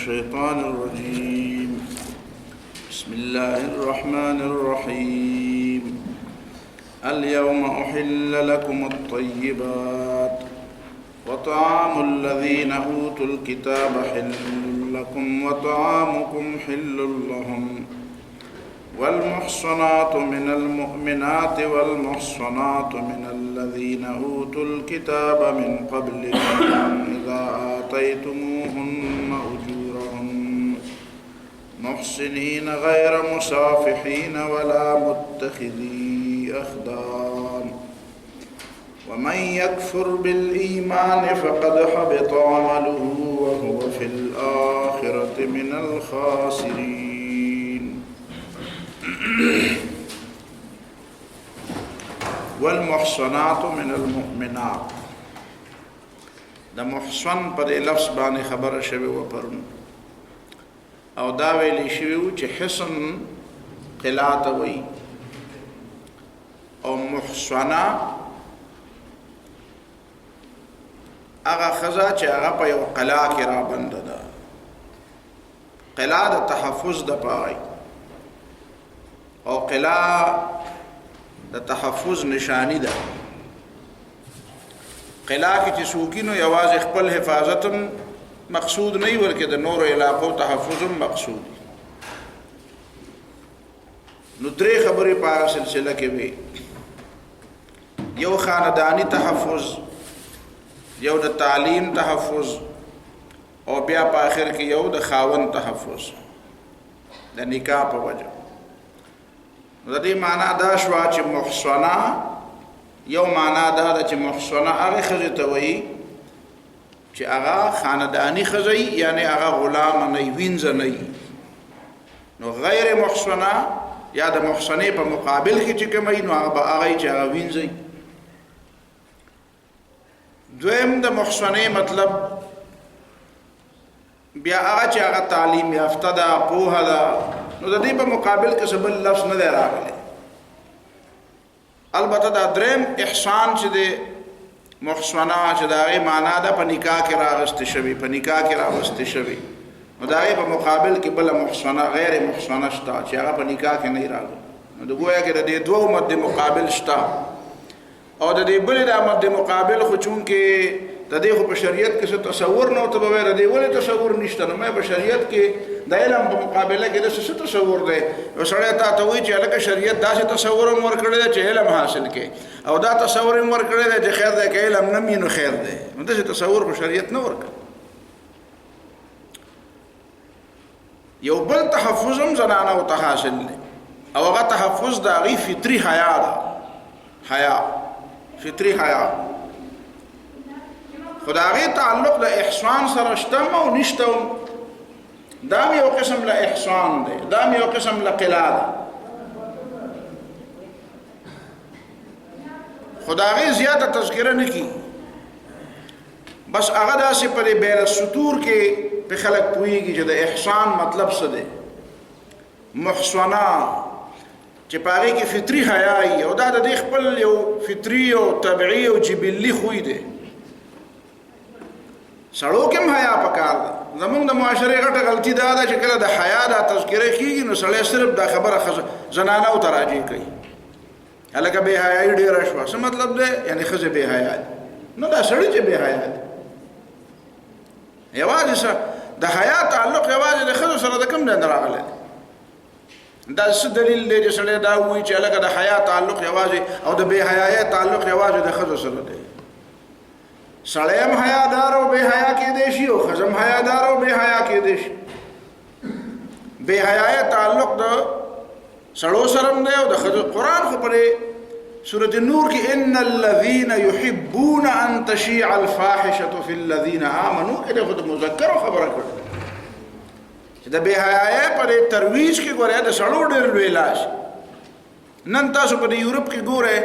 الشيطان الرجيم بسم الله الرحمن الرحيم اليوم أحل لكم الطيبات وطعام الذين أوتوا الكتاب حل لكم وطعامكم حل لهم والمحصنات من المؤمنات والمحصنات من الذين أوتوا الكتاب من قبلكم إذا آتيتموهن أجورهن محسنين غير مسافحين ولا متخذي أخدان ومن يكفر بالإيمان فقد حبط عمله وهو في الآخرة من الخاسرين. والمحصنات من المؤمنات دا محصن پر لفظ باندې خبر شوی و پرون او دا ویلی شوی و چې حصن قلات وی او محصنه هغه خزا چې هغه په یو قلا کې را بند ده. قلا د تحفظ د پای او قلا د تحفظ نشانی ده. قلا کې چې سوکینو یوازې خپل حفاظتم مقصود نه ورکه د نور علاقو تحفظم مقصود. نو درې خبرې په سلسله کې وي. یو خاندانی تحفظ، یو د تعلیم تحفظ او بیا په آخر کې یو د خاوند تحفظ د نکاح په وجه. د دې معنا دا شو چې محصنه یو معنا دا ده چې محصنه هغه ښځه ته وایي چې هغه خاندانی ښځه یعنی هغه غلام نه وینځ نه. نو غیر محصنه یا د محصنې په مقابل کې چې کوم نو هغه چې هغه وینځي. دویم د محصنې مطلب بیا هغه چې هغه تعلیم یافته ده، پوهه ده. نو د دې په مقابل کې سبل لفظ نه دی راغلی. البته دا دریم احسان چې د محصنه چې د هغې معنا ده په نکاح کې راغستې شوي، په نکاح کې راغستې شوي. نو د هغې په مقابل کې بله محصنه غیر محصنه شته چې هغه په نکاح کې نه راغلی. نو د ګویا کې د دې دوه مد مقابل شته او د دې بلې د مد مقابل خو چونکې د دې خو په شریعت کې څه تصور نه ورته به وایي د دې ولې تصور نشته. نو مې په شریعت کې د علم په مقابله کې د څه تصور دی. یو سړی تا ته وایي چې هلکه شریعت داسې تصور هم ورکړی دی چې علم حاصل کړي او دا تصور هم ورکړی دی چې خیر دی که علم نه وي نو خیر دی. نو داسې تصور په شریعت نه ورکړي. یو بل تحفظ هم زنانو ته حاصل دی او هغه تحفظ د هغې فطري حیا ده. حیا فطري حیا خو د هغې تعلق د احسان سره شته او نشته. دا یو قسم له احسان دی، دا یو قسم له قلا ده. خو د هغې زیاته تذکره نه کي. بس هغه داسې پرې بین السطور کې په خلک پوهېږي چې د احسان مطلب څه دی. محصنه چې په هغې کې فطري حیا وي او دا د دې خپل یو فطري او طبعي او جبلي خوی دی. سړو کې هم حیا پکار ده. زمونږ د معاشرې غټه غلطي دا ده چې کله د حیا دا تذکره کېږي نو سړی صرف دا خبره زنانو ته راجع کوي. هلکه بې حیایي ډېره شوه. څه مطلب دی؟ یعنې ښځې بې حیا دي. نو دا سړی چې بې حیا دی. یوازې د حیا تعلق یوازې د ښځو سره د کوم ځای نه راغلی دی؟ دا څه دلیل دی چې سړی دا ووایي چې هلکه د حیا تعلق یوازې او د بې حیایۍ تعلق یوازې د ښځو سره دی؟ سړی هم حیادار او بے حیا کېدی شي او ښځه هم حیادار او بے حیا کېدی شي. بے حیایۍ تعلق د سړو سره هم دی او د ښځو. قرآن خو پرې سورة نور کې ان الذین یحبون ان تشیع الفاحشة فی الذین آمنوا کې د خو د مذکرو خبره کړې چې د بے حیایۍ پرې ترویج کې ګورئ د سړو ډېر لوی لاس. نن تاسو په یورپ کې ګورئ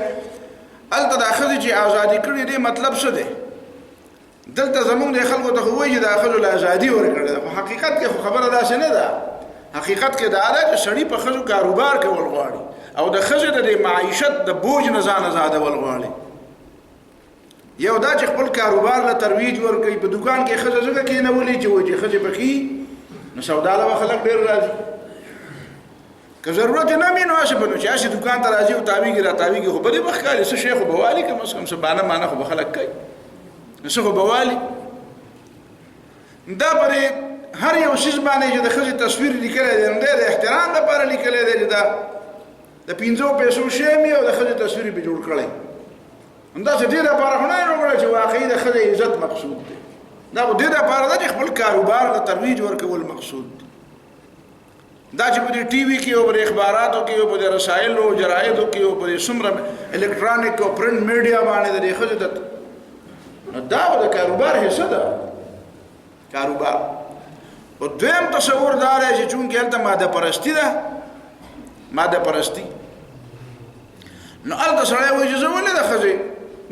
هلته دا ښځې چې ازادي کړې دي مطلب څه دی؟ دلته زمونږ د خلکو ته خو وایي چې دا ښځو له ازادي ورکړې ده. خو حقیقت کې خو خبره داسې نه ده. حقیقت کې دا ده چې سړي په ښځو کاروبار کول غواړي او د ښځې د معیشت د بوج نه ځان ازادول غواړي. یو دا چې خپل کاروبار له ترویج ورکوي. په دکان کې ښځه ځکه کېنولې چې وایي چې ښځې پکې نو سودا له خلک ډېر راځي که ضرورت نه وي نو هسې به نو چې هسې دوکان ته راځي او تاویږي را تاویږي خو بدې به ښکاري څه شی خو به والي کم از کم څه بانه مانه خو به خلک کوي نو څه خو به والي دا پرې هر یو څیز باندې چې د ښځې تصویر لیکلی دی نو دی د احترام لپاره لیکلی دی چې دا د 5 پیسو شی مې او د ښځې تصویر یې جوړ کړی همداسې دې دپاره خو نه یې جوړ کړی چې واقعي د ښځې عزت مقصود دی دا خو دې دپاره ده چې خپل کاروبار ته ترویج ورکول مقصود دی دا چې په دې ټي وي کې او په اخباراتو کې او په رسایلو او جرایدو کې او په څومره الکترونیک او پرنټ میډیا باندې د ښځې نو دا د کاروبار حصه ده کاروبار او دویم تصور دا دی چې چونکې هلته ماده پرستي ده ماده پرستي نو هلته سړی وایي چې زه ولې د ښځې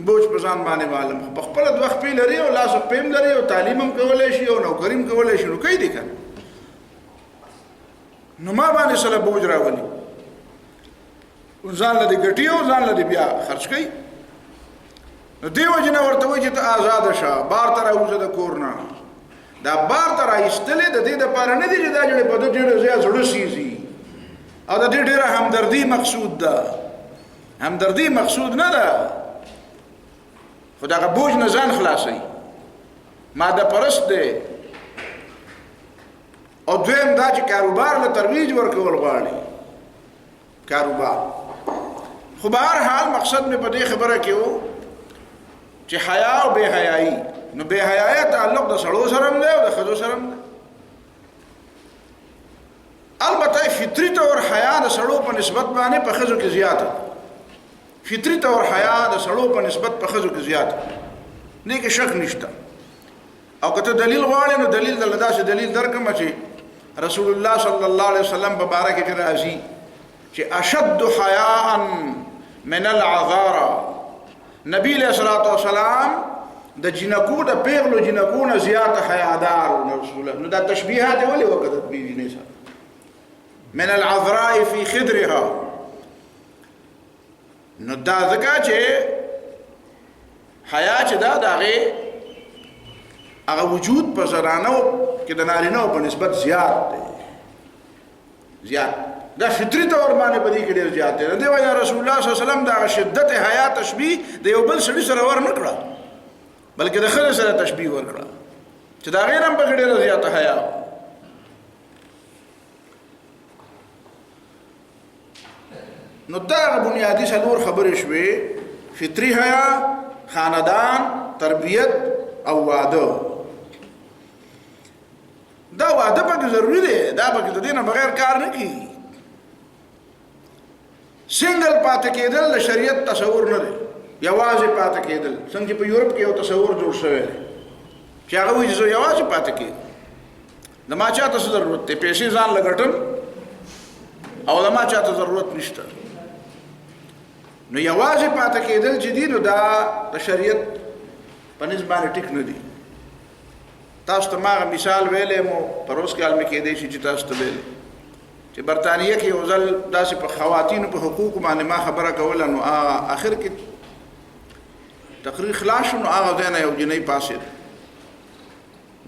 بوج په ځان باندې معلوم په خپله دوه خپې لري او لاس خپې هم لري او تعلیم هم کولی شي او نوکري هم کولی شي نو کوي دی که نو ما باندې سره بوج راولي ځان له دې ګټي او ځان له دې بیا خرڅ کوي نو دې وجې نه ورته وایي چې ته ازاده شه بار ته راوځه د کور نه دا بار ته راایستلې د دې دپاره نه دي چې دا جوړې په ده ډېره زیات زړه سیزي او د دې ډېره همدردي مقصود ده همدردي مقصود نه ده خو دغه بوج نه ځان خلاصوي ماده پرست دی او دویم دا چې کاروبار له ترویج ورکول غواړي کاروبار خو به هر حال مقصد مې په دې خبره کې و چې حیا او بې حیایي نو بې حیایي تعلق د سړو سره هم دی او د ښځو سره هم دی البته فطري طور حیا د سړو په نسبت باندې په ښځو کې زیاته فطري طور حیا د سړو په نسبت په ښځو کې زیاته دې کې شک نشته او که ته دلیل غواړې نو دلیل دله داسې دلیل درکړم چې رسول الله صلی الله علیه وسلم په باره کې راځي چې اشد حیاء من العذارى نبی علیہ الصلوۃ والسلام د جنکو د پیغلو جنکو نه زیات حیادار رسول الله نو دا تشبیهات ولې وکړه بیبي نه سره من العذراء فی خدرها نو دا ځکه چې حیا چې دا د هغه وجود په زنانو کې د نارینهو په نسبت زیات دی زیات دا فطري طور باندې په دې کې ډېر زیات دی دی وایي رسول الله صلی الله علیه وسلم د شدت حیا تشبیه د یو بل سړي سره ور نه کړه بلکې د ښځې سره تشبیه ورکړه چې د هغې نه هم پکې ډېره زیاته حیا نو دا بنیادي څلور خبرې شوې فطري حیا خاندان تربیت او واده دا واده پکې ضروري دی دا پکې د دې نه بغیر کار نه کېږي سنگل پاتې کېدل د شریعت تصور نه دی یوازې پاتې کېدل څنګه چې په یورپ کې یو تصور جوړ شوی دی چې هغه وایي چې زه یوازې پاتې کېږم د ما چاته څه ضرورت دی پیسې ځان له ګټم او د ما چاته ضرورت نشته نو یوازې پاتې کېدل چې دي نو دا د شریعت په نسبت باندې ټیک نه دي تاسو ته ما مثال ویلې مو پروس کال مې کېدی شي چې تاسو ته ویلې چې برطانیه کې یو ځل داسې په خواتینو په حقوقو باندې ما خبره کوله نو آخر کې تقریر خلاص شو نو هغه ځای نه یو جنۍ پاسېد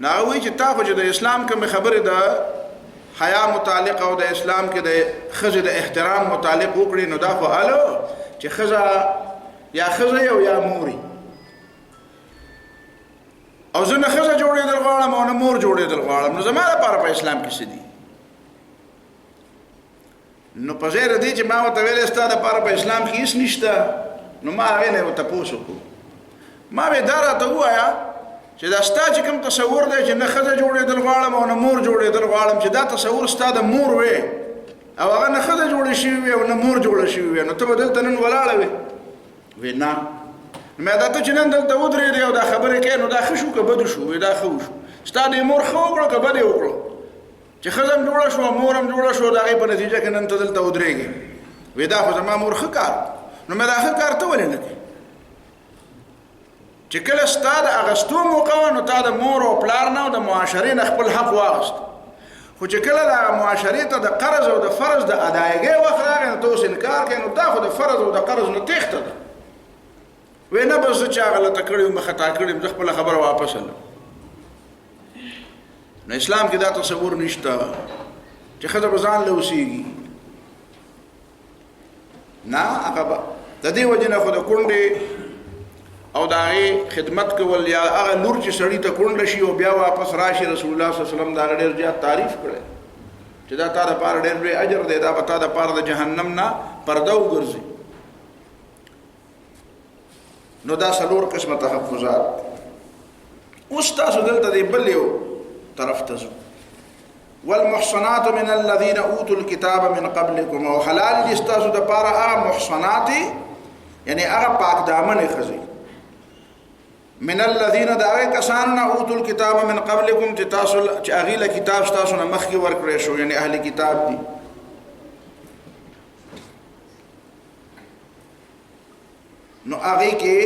نو هغه وایي چې تا خو چې د اسلام کومې خبرې د حیا متعلق او د اسلام کې د ښځې د احترام متعلق وکړي نو دا خو هلو چې ښځه یا ښځه او یا موري او زه نه ښځه جوړېدل غواړم او نه مور جوړېدل غواړم نو زما لپاره په اسلام کې څه دي نو په ځای د دې چې ما ورته ویلې ستا دپاره په اسلام کې هېڅ نشته نو ما هغې نه یې تپوس وکړو ما به دا راته ووایه چې دا ستا چې کوم تصور دی چې نه ښځه جوړېدل غواړم او نه مور جوړېدل غواړم چې دا تصور ستا د مور وې او هغه نه ښځه جوړه شوې وې او نه مور جوړه شوې وې نو ته به دلته نن ولاړه وې وې نه نو دا ته چې نن دلته ودرېدې او دا خبرې کوې نو دا ښه شو که بده شو وې دا ښه وشو ستا د مور ښه وکړو که بده یې وکړو چې ښځه هم جوړه شوه مور هم جوړه شوه د هغې په نتیجه کې نن ته دلته ودرېږې وې دا خو زما مور ښه کار نو مې دا ښه کار ته ولې نه کوې چې کله ستا د اغستو موقع وه نو تا د مور او پلار نه او د معاشرې نه خپل حق واغست خو چې کله د معاشرې ته د قرض او د فرض د ادایګۍ وخت راغی نو ته اوس انکار کوې نو دا خو د فرض او د قرض نه تېښته ده وی نه بس زه چا غلطه کړې وم خطا کړې وم زه خپله خبره واپس هلم نو اسلام کې دا تصور نشته چې ښځه به ځان له اوسېږي. نه هغه د دې وجې نه خو د کونډې او د هغې خدمت کول یا هغه لور چې سړي ته کونډه شي او بیا واپس راشي، رسول الله صلی الله علیه وسلم دا ډېر زیات تعریف کړی چې دا تا دپاره ډېر لوی اجر دی، دا به تا دپاره د جهنم نه پرده وګرځي. نو دا څلور قسمه تحفظات. اوس تاسو دلته دی بل یو طرف ته ځو. والمحصنات من الذين اوتوا الكتاب من قبلكم، او حلال دي ستاسو دپاره هغه محصنات یعنی هغه پاک دامنې ښځې من الذين دا هغه کسانو نه اوتوا الكتاب من قبلكم چې تاسو چې هغې له کتاب ستاسو نه مخکې ورکړی شو، یعنی اهل کتاب دي. نو هغې کې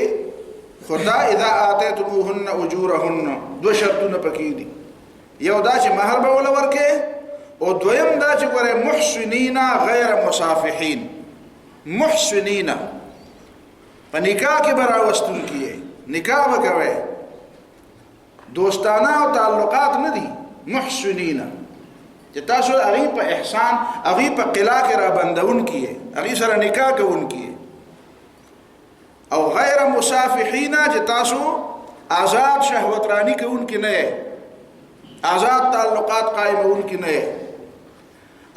خدا اذا آتیتموهن اجورهن دو شرطونه پکې دي. یو دا چې مهر به وله ورکې، او دویم دا چې ګورې محسنین غیر مصافحین. محسنین په نکاح کې به راوستونکي یې، نکاح به کوئ، دوستانه او تعلقات نه دي. محسنین چې تاسو هغې په احسان هغې په قلا کې رابندونکي یې، هغې سره نکاح کوونکي یې. او غیر مصافحین چې تاسو آزاد شهوترانی کوونکي نه یې، آزاد تعلقات قائمونکي نه یې.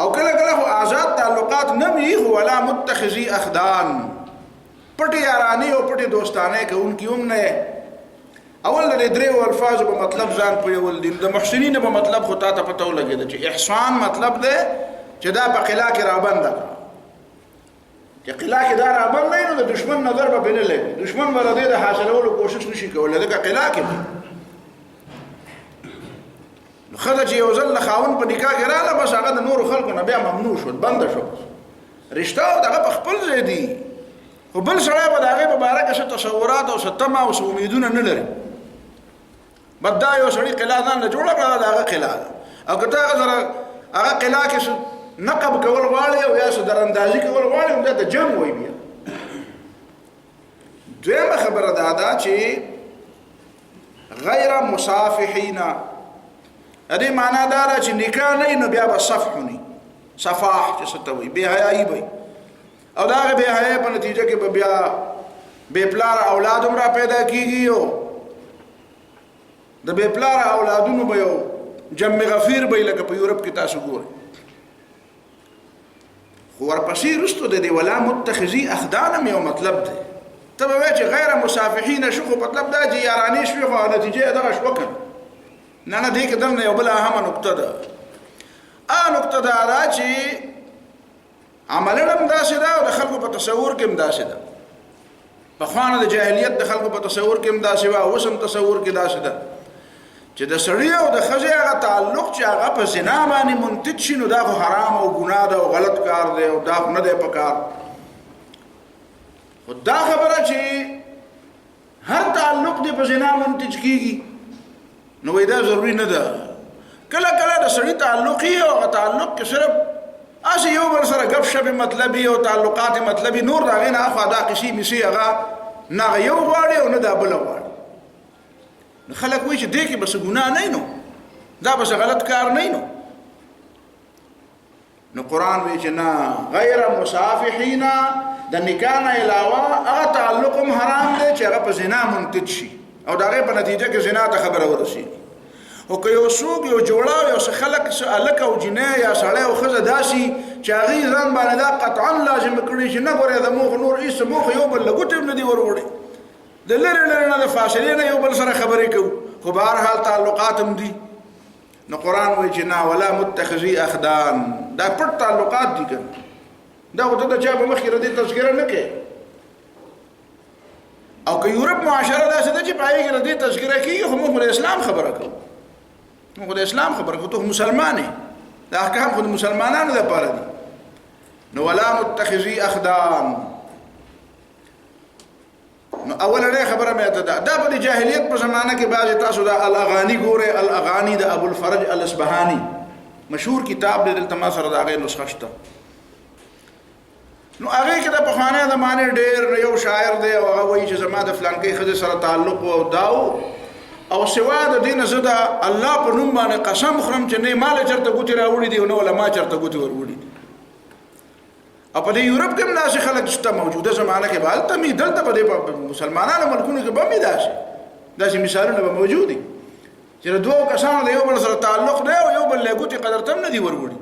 او کله کله خو آزاد تعلقات نه وي خو ولا متخذي اخدان، پټې یارانې او پټې دوستانې کوونکي هم نه یې. اول د دریو الفاظو په مطلب ځان پوهول دي. د محسنین په مطلب خو تا ته پته ولګېده چې احسان مطلب دی چې دا په قلا کې رابنده کړه. چې قلا کې دا رابنده وي نو د دشمن نظر به پرې نه لګي، دشمن به د دې د حاصلولو کوشش نشي کولی، ځکه قلا کې وي. نو ښځه چې یو ځل له خاوند په نکاح کې راغله، بس هغه د نورو خلکو نه بیا ممنوع شو، بنده شو. رشته او دغه په خپل ځای دي، خو بل سړی به د هغې په باره کې څه تصورات او څه تمه او څه امیدونه نه لري. بد دا یو سړي قلا ځان له جوړه کړه، د هغه قلا ده. او که ته هغه سره هغه قلا کې څه نقب کول غواړي او یا څه دراندازي کول غواړي، نو بیا ته جنګ وایي. بیا دویمه خبره دا ده چې غیر مصافحین، دې معنا دا ده چې نکاح نه وي نو بیا به صفح نه، صفاح چې څه ته وایي، بې حیایي به. او دا هغې بې حیایي په نتیجه کې به بیا بې پلاره اولاد هم را پیدا کېږي، او د بې پلاره اولادونو به یو جم غفیر به لکه په یورپ کې تاسو ګورئ. خو ورپسې وروستو د دې ولا متخذي اخدان هم یو مطلب دی. ته به وایې چې غیر مصافحین شو، خو مطلب دا چې یارانې شوې خو نتیجه یې دغه شوه که نه. نه دې کې دلته یو بله اهمه نقطه ده. هغه نقطه دا ده چې عملاً هم داسې ده او د خلکو په تصور کې هم داسې ده. پخوا نه د جاهلیت د خلکو په تصور کې هم داسې وه، اوس هم تصور کې داسې ده چې د سړي او د ښځې هغه تعلق چې هغه په زنا باندې منتج شي، نو دا خو حرام او ګناه ده او غلط کار دی او دا خو نه دی په کار. خو دا خبره چې هر تعلق دی په زنا منتج کېږي، نو وایي دا ضروري نه ده. کله کله د سړي تعلق وي او هغه تعلق کې صرف هسې یو بل سره ګپ شپې مطلبي او تعلقات مطلبي، نور د هغې نه اخوا دا قیسې میسې هغه نه هغه یو غواړي او نه دا بله غواړي. نو خلک وایي چې دې کې به څه ګناه نه وي، نو دا به څه غلط کار نه وي. نو قرآن وایي چې نه، غیر مصافحین، د نکاح نه علاوه هغه تعلق هم حرام دی چې هغه په زنا منتج شي او د هغې په نتیجه کې زنا ته خبره ورسېږي. او که یو څوک یو جوړه یو څه خلک هلک او جنۍ یا سړی او ښځه داسې چې هغې ځان باندې دا قطعا لازم کړي چې نه ګورې د موخ نور هېڅ موخ یو بل له ګوتې هم نه دي وروړي، د لرې لرې نه د فاصلې نه یو بل سره خبرې کوو، خو به هر حال تعلقات هم دي. نو قرآن وایي چې نه، ولا متخذي اخدان، دا پټ تعلقات دي که دا خو ته د چا په مخ کې د دې تذکره نه کوې. او که یورپ معاشره داسې ده چې په هغې کې د دې تذکره کېږي، خو موږ د اسلام خبره کوو، موږ د اسلام خبره کوو، ته خو مسلمان یې، دا احکام خو د مسلمانانو دپاره دي. نو ولا متخذي اخدان. نو اولنۍ خبره مې ته دا په د جاهلیت په زمانه کې بعضې تاسو دا الاغاني ګورئ، الاغاني د ابوالفرج الاصبهاني مشهور کتاب دی، دلته ما سره د هغې نسخه شته. نو هغې کې د پخوانۍ زمانې ډېر یو شاعر دی او هغه وایي چې زما د فلانکۍ ښځې سره تعلق و او دا و، او سوا د دین زدا الله په نوم باندې قسم خورم چې نه مال چرته ګوتی راوړي دی نو ولا ما چرته ګوتی وروړي. او په یورپ کې هم داسې خلک شته موجوده زمانه کې بالته می دلته په مسلمانانو ملکونو کې به می داسې مثالونه به موجود دي چې دوه کسانو د یو بل سره تعلق دی او یو بل له ګوتی قدر تم نه دی وروړي.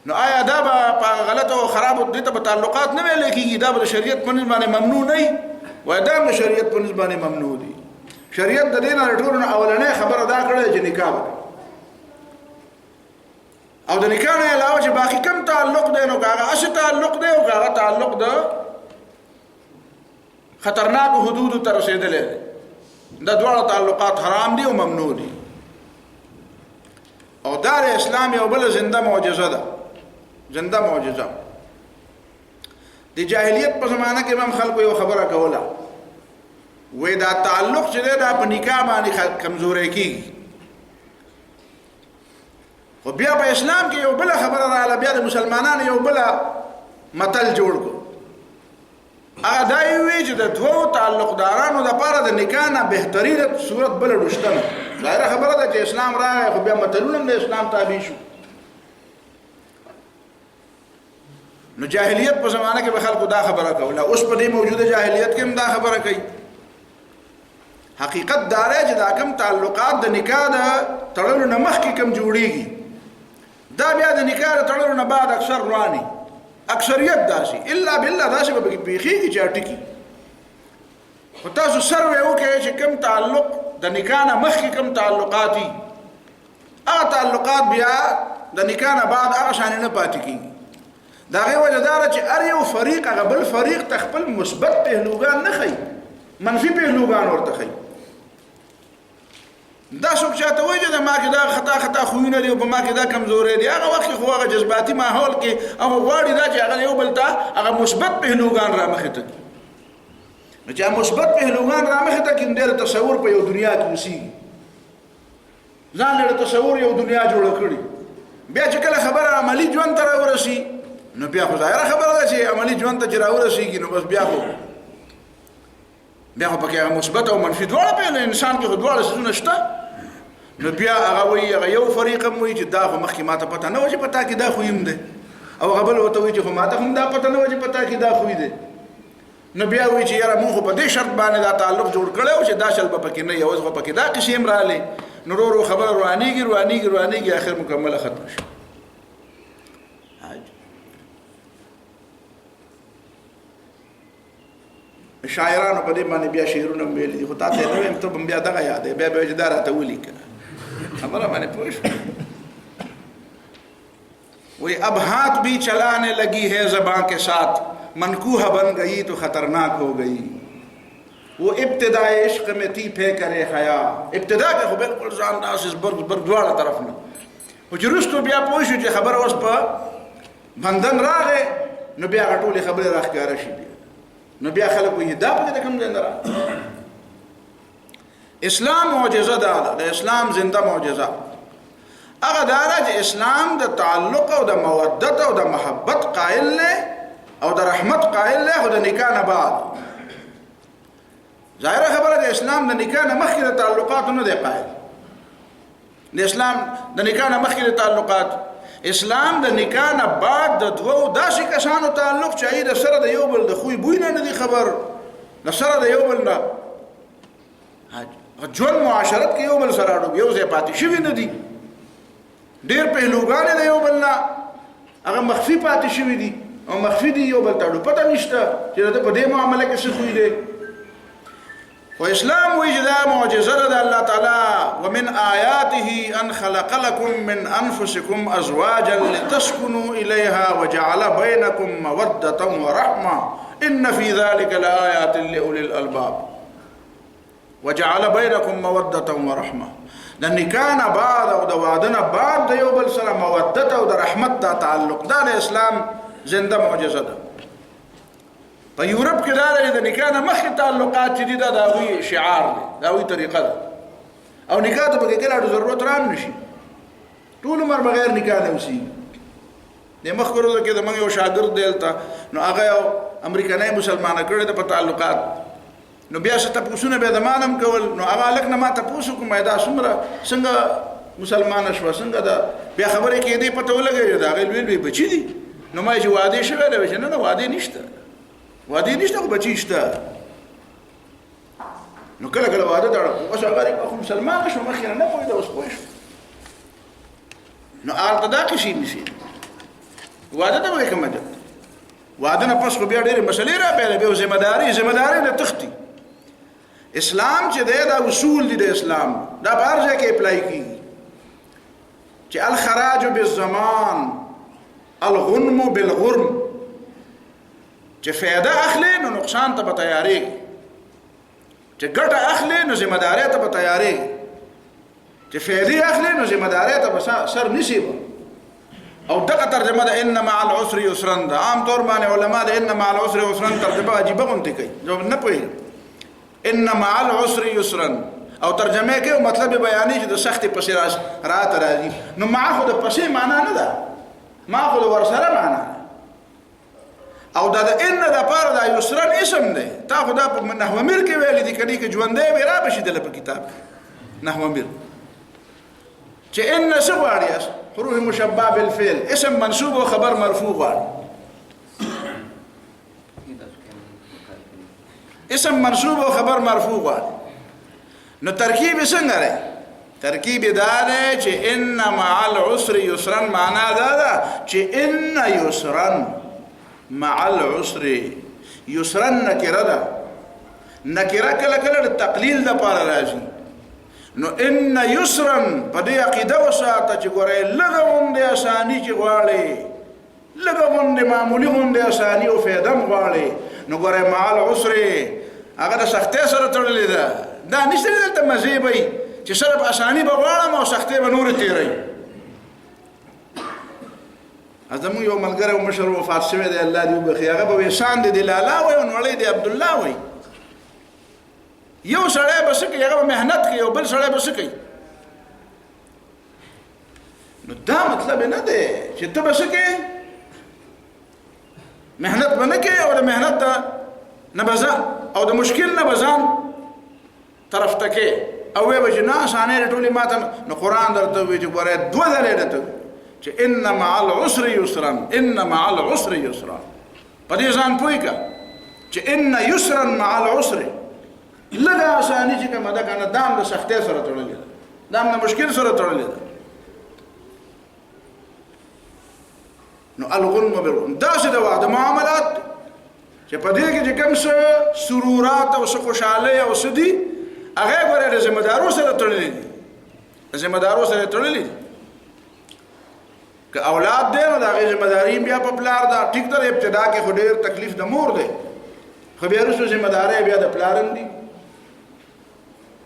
نو آیا دا په غلط او خراب دي ته تعلقات نه ویل کېږي؟ دا به شریعت په نسبت باندې ممنوع نه وي، دا به شریعت په نسبت باندې ممنوع دي. شریعت د دین ټولنه اولنې خبره دا کړې چې نکاح او د نکاح نه علاوه چې باقي کم تعلق دی نو هغه اصل تعلق دی او هغه تعلق د خطرناک حدود ته رسیدلی دی. دا دواړه تعلقات حرام دي او ممنوع دي. او دار اسلام یو بل زنده معجزه ده، زنده معجزه. د جاهلیت په زمانه کې هم خلکو یو خبره کوله، وې دا تعلق چې دا په نکاح باندې کمزوري کیږي. خو بیا په اسلام کې یو بل خبره رااله، بیا د مسلمانانو یو بل متل جوړ کو. هغه دا وی چې د دوه تعلقدارانو لپاره د نکاح نه بهترینه صورت بل نشته. ظاهره خبره ده چې اسلام راغی خو بیا متلونه د اسلام تابع شو. نو جاهلیت په زمانه کې به خلکو دا خبره کوله، اوس په دې موجوده جاهلیت کې هم دا خبره کوي. حقیقت دا دی چې دا کم تعلقات د نکاح د تړلو نه مخکې کم جوړیږي، دا بیا د نکاح د تړلو نه بعد اکثر رواني، اکثریت داسې الا بالله داسې به پیښیږي چې اټکي. خو تاسو سروې وکړئ چې کم تعلق د نکاح نه مخکې کم تعلقات دي، هغه تعلقات بیا د نکاح نه بعد هغه شان نه پاتې کېږي. د هغې وجه دا ده چې هر یو فریق هغه بل فریق ته خپل مثبت پهلوګان نه ښیي، منفي پهلوګان ورته ښیي. دا څوک چاته وایي چې د ما کې دا خطا خویونه دي او په ما کې دا کمزوري دي، هغه وخت خو هغه جذباتي ماحول کې هغه غواړي دا چې هغه یو بل ته هغه مثبت پهلوګان را مخې ته کړي. نو چې مثبت پهلوګان را مخې ته کړي، ډېر تصور په یو دنیا کې اوسېږي، ځان له تصور یو دنیا جوړه کړي. بیا چې کله خبره عملي ژوند ته راورسي نو بیا خو ظاهره خبره ده چې عملي ژوند ته چې راورسېږي نو بس بیا خو پکې هغه مثبت او منفي دواړه په انسان کې خو دواړه څیزونه شته. نو بیا هغه وایي، هغه یو فریق هم وایي چې دا خو مخکې ما ته پته نه وه چې پتا کې دا خوی هم دی، او هغه بل ورته وایي چې خو ما ته هم دا پته نه وه چې پتا کې دا خوی دی. نو بیا وایي چې یاره مونږ خو په دې شرط باندې دا تعلق جوړ کړی و چې دا شل به پکې نه وي، اوس خو پکې دا قصې هم راغلې. نو ورو ورو خبره روانېږي اخر مکمله ختمه شي. شاعرانو په دې باندې بیا شعرونه ویلي دي، خو تا ته نه وایم، ته بیا دغه یادې بیا به چې دا راته ولیکه خبره باندې پوه شو. وہی اب ہاتھ بھی چلانے لگی ہے زباں کے ساتھ، منکوہ بن گئی تو خطرناک ہو گئی. وہ ابتداء عشق میں تھی پیکرے حیا، ابتدا کې خو بالکل ځان داسې برګ دواړه طرف نه، خو چې وروستو بیا پوه شو چې خبره اوس په بندن راغې نو بیا هغه ټولې خبرې راښکاره شي. نو بیا خلک وایي دا پکې د کوم ځای نه راغلی. اسلام معجزه ده، د اسلام زنده معجزه هغه دا ده چې اسلام د تعلق او د مودت او د محبت قائل دی او د رحمت قائل دی، خو د نکاح نه بعد. ظاهره خبره د اسلام د نکاح نه مخکې د تعلقاتو نه دی قائل. د اسلام د نکاح نه مخکې د تعلقات، اسلام د نکاح نه بعد د دوو داسې کسانو تعلق چې د سره د یو بل د خوی بوی نه دي خبر، د سره د یو بل نه ژوند معاشرت کې یو بل سره اړو یو ځای پاتې شوي نه دي، ډېر پهلوګانې د یو بل نه هغه مخفي پاتې شوي دي او مخفي دي، یو بل ته اړو پته نشته چې د په دې معامله کې څه خوی دی. خو اسلام وایي چې دا معجزه ده د الله تعالی. ومن آیاته ان خلق لكم من انفسكم ازواجا لتسكنوا اليها وجعل بينكم موده ورحمه ان في ذلك لآيات لأولي الالباب. وجعل بينكم موده ورحمه، د نکاح نه بعد او د واده نه بعد د یو بل سره مودت او د رحمت دا تعلق، دا د اسلام زنده معجزه ده. په یورپ کې دا د نکاح نه مخکې تعلقات چې دي دا د هغوی شعار دی، د هغوی طریقه ده، او نکاح ته پکې کله ضرورت رام نشي، ټول عمر بغیر نکاح نه اوسېږي. د مخکې ورځو کې زموږ یو شاګرد دی هلته، نو هغه یو امریکنی مسلمانه کړې ده په تعلقات، نو بیا څه تپوسونه به د مانم کول. نو هغه هلک نه ما تپوس وکړو دا څنګه مسلمانه شوه څنګه ده بیا خبرې کېدې پته ولګېده د هغې لوی بچي دي. نو ما چې واده شوی دی چې نه واده نشته خو بچي شته. نو کله کله واده ته اوس هغه خو مسلمانه شوه مخکې نه پوهېده اوس پوه شو. نو هلته دا قیسې نیسي واده ته به کومه ده واده نه پس خو بیا ډېرې مسلې را پیدا بیا ذمهداري نه تښتي. اسلام چې دی دا اصول دي د اسلام دا په هر ځای کې اپلای کېږي چې الخراج بالزمان الغنم بالغرم چې فایده اخلي نو نقصان ته به تیارېږي چې ګټه اخلي نو ذمهدارۍ ته به تیارېږي چې فایدې اخلي نو ذمهدارۍ ته به سر نیسي به. او دغه ترجمه ده ان مع العسر یسرا ده عام طور باندې علما ده ان مع العسر یسرا ترجمه عجیبه غونډه کوي جو نه پوهېږي ان مع العسر یسرا او ترجمه کې مطلب بیانې چې د سختي پسې راته راځي. نو مع خو د پسې معنا نه ده ما خو د ورسره معنا او دا د ان د پاره د یسرا اسم دی. تا خو دا په نحو میر کې ویل دي کدي کې ژوندې به را بشي د په کتاب نحو میر چې ان څه غواړي حروف مشبعه بالفعل اسم منصوب او خبر مرفوع غواړي. اسم منصوب او خبر مرفوع غواړي. نو ترکیب څنګه دی؟ ترکیب دا دی چې ان مع العسر یسرا معنا دا ده چې ان یسرا مع العسر یسرا نکره ده نکره کله کله د تقلیل لپاره راځي. نو ان یسرا په دې عقیده وساته چې ګورې لږه غوندې اساني چې غواړي لږه غوندې معمولي غوندې اساني او فایده هم غواړي نو ګورې مع العسر هغه د سختۍ سره تړلې ده. دا نشته دلته مزې به چې صرف اساني به غواړم او سختۍ به نورې تېروي. زموږ یو ملګری او مشر وفات شوی دی الله دې وبخي هغه به شان دی لالا وایي او نړۍ دی عبدالله وایي. یو سړی به څه کوي هغه به محنت کوي او بل سړی به څه کوي. نو دا مطلب نه دی چې ته به څه کوې محنت به نه کوې او د محنت نه به او د مشکل نه به ځان طرف ته کوې او ویې به چې نه اسانۍ ټولې ماته نو قرآن درته وایي چې ګوره دوه ځلې درته وایي چې ان مع العسر یسرا ان مع العسر یسرا په دې ځان پوه کړه چې ان یسرا مع العسر لږه اساني چې کومه ده که نه دا هم د سختۍ سره تړلې ده دا هم د مشکل سره تړلې ده. نو الغنم بالغنم داسې د واده معاملات چې په دې کې چې کوم څه سرورات او څه خوشحالۍ او څه دي هغه ګوره د ذمهدارو سره تړلې دي د ذمهدارو سره تړلې دي. که اولاد دی نو د هغې ذمهداري بیا په پلار ده ټیک ده ابتدا کې خو ډېر تکلیف د مور دی خو بیا وروسته ذمهدارۍ بیا د پلار هم دي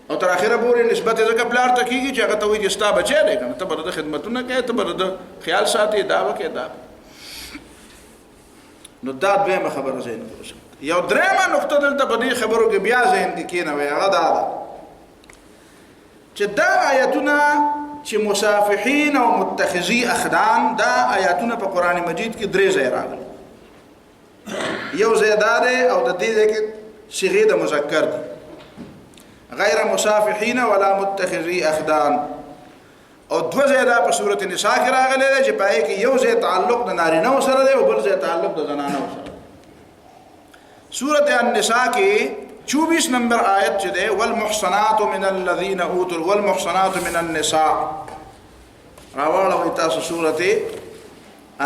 او تر اخره پورې نسبت یې ځکه پلار ته کېږي چې هغه ته وایي چې ستا بچی دی که نه ته به د خدمتونه کوې ته به د خیال ساتې دا به کوې دا نو دا دویمه خبره ذهن کې وساتئ. یو درېیمه نقطه دلته په دې خبرو کې بیا ذهن کې کېنوئ هغه دا ده چې دا آیتونه چې مصافحین او متخذي اخدان دا آیاتونه په قرآن مجید کې درې ځای راغلي. یو ځای دا دی او د دې ځای کې صيغې د مذکر دي غیر مصافحین ولا متخذي اخدان او دوه ځای دا په سورۃ النساء کې راغلي دی چې پای کې یو ځای تعلق د نارینه‌و سره دی او بل ځای تعلق د زنانه‌و سره. سورۃ النساء کې 24 نمبر آیت چې دی والمحصنات من الذين اوتوا والمحصنات من النساء راوړل تاسو سورۃ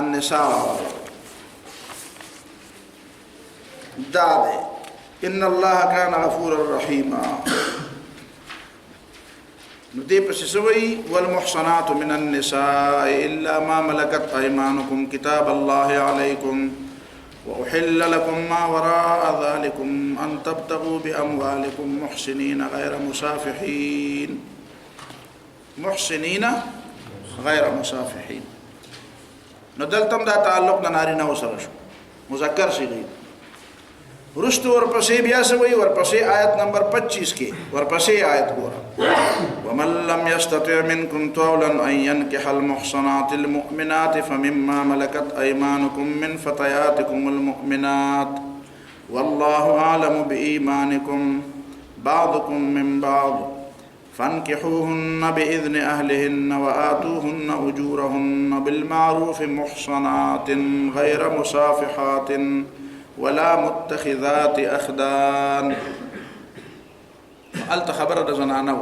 النساء دا دی ان الله كان غفورا رحيما. نو دې پسې سوي والمحصنات من النساء الا ما ملكت ايمانكم كتاب الله عليكم وأحل لكم ما وراء ذلكم أن تبتغوا بأموالكم محسنين غير مسافحين ندلتم دا تعلق دا نارینه سره شو مذکر صيغه رستو ورپسې بیا سوي ورپسې آیت نمبر 25 کې ورپسې آیت ګوره ومن لم يستطع منكم طولا ان ينكح المحصنات المؤمنات فمما ملكت ايمانكم من فتياتكم المؤمنات والله اعلم بايمانكم بعضكم من بعض فانكحوهن بإذن أهلهن وآتوهن أجورهن بالمعروف محصنات غير مصافحات ولا متخذات أخدان. الته خبره د زنانو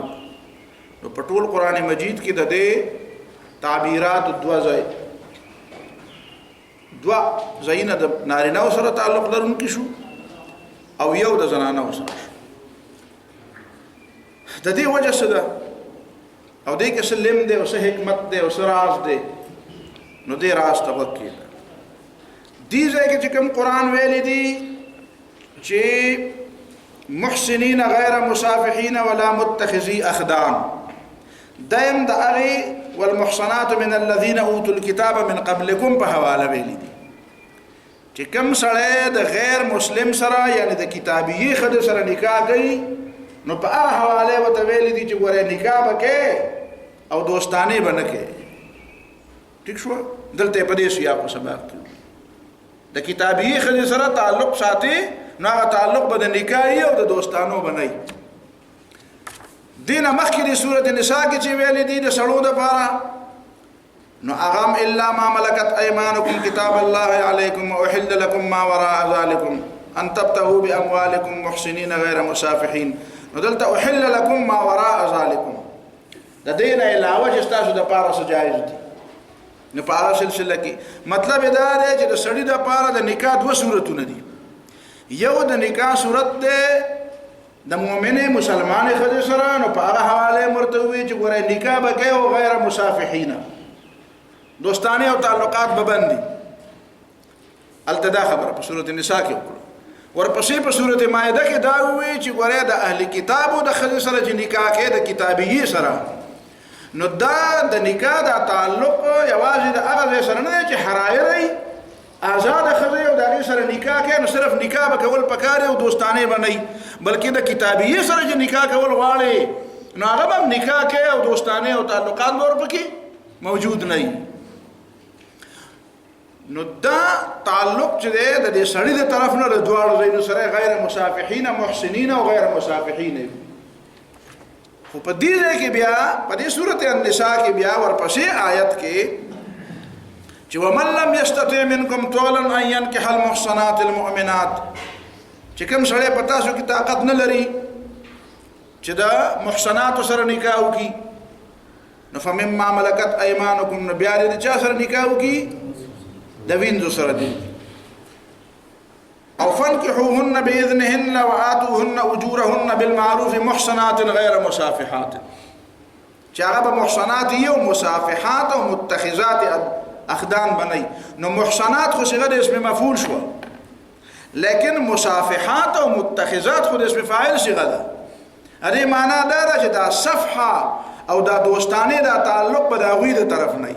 نو په ټول قران مجید کې د دې تعبیرات دوا زینه د نارینه سره تعلق لرونکي شو او یو د زنانو سره د دې وجه څه ده او دې کې سلم دی او څه حکمت دی او څه راز دی نو دې راز توکي دې ځای کې چې کوم قران ویل دي چې محسنین غیر مصافحین ولا متخذی اخدان دائم د اغي والمحصنات من الذين اوتوا الكتاب من قبلكم په حواله ویل دي چې کوم سره د غیر مسلم سره یعنی د کتابی خد سره نکاح کوي نو په هغه حواله وته ویل دي چې ګوره نکاح وکې او دوستانه بنکې ٹھیک شو دلته په دې سیاق سبق د کتابی خد سره تعلق ساتي نو هغه تعلق به د نکاح او د دوستانو بنئ دینه مخکې د سورۃ النساء کې چې ویل دي د سړو د پاره نو اغم الا ما ملكت ايمانكم كتاب الله عليكم واحل لكم ما وراء ذلكم ان تبتغوا باموالكم محسنين غير مسافحين نو دلته احل لكم ما وراء ذلكم د دینه علاوه چې تاسو د پاره سجایز دي نو په هغه سلسله کې مطلب دا دی چې د سړي د پاره د نکاح دوه صورتونه دي یو د نکاح صورت ده د مؤمنه مسلمانې خدای سره نو په هغه حواله مرتوي چې ګوره نکاح وکړي او غیر مصافحین دوستانه او تعلقات ببندي التدا خبره په سورۃ النساء کې وکړو ورپسې په سورۃ مائده کې دا وی چې ګوره د اهل کتابو د خدای سره چې نکاح کې د کتابی سره نو دا د نکاح د تعلق یوازې د هغه سره نه چې حرایری آزاد خزه او دغه سره نکاح کې نو صرف نکاح کول پکاره او دوستانه بنئ بلکې د کتابی سره چې نکاح کول غواړي نو هغه هم نکاح کې او دوستانه او تعلقات ور پکې موجود نه نو دا تعلق چې د دې سړي د طرف نه د دواړو زینو سره غیر مصافحین محسنین او غیر مصافحین خو په دې کې بیا په دې سورته النساء کې بیا ورپسې آیت کې چې ومن لم يستطع منكم طولا ان ينكح المحصنات المؤمنات چې کوم سړی په تاسو کې طاقت نه لري چې دا محصنات سره نکاح وکي نو فمما ملكت ايمانكم بیا دې چا سره نکاح وکي د وینځو سره دي او فانكحوهن باذنهن واتوهن اجورهن بالمعروف محصنات غير مصافحات چې هغه محصنات یو مصافحات او متخذات اخدان بنئ نو محصنات خو صيغه د اسم مفعول شو لیکن مصافحات او متخذات خو د اسم فاعل صيغه ده اره معنا دا چې دا صفحه او دا دوستانه دا تعلق په داوی د طرف نه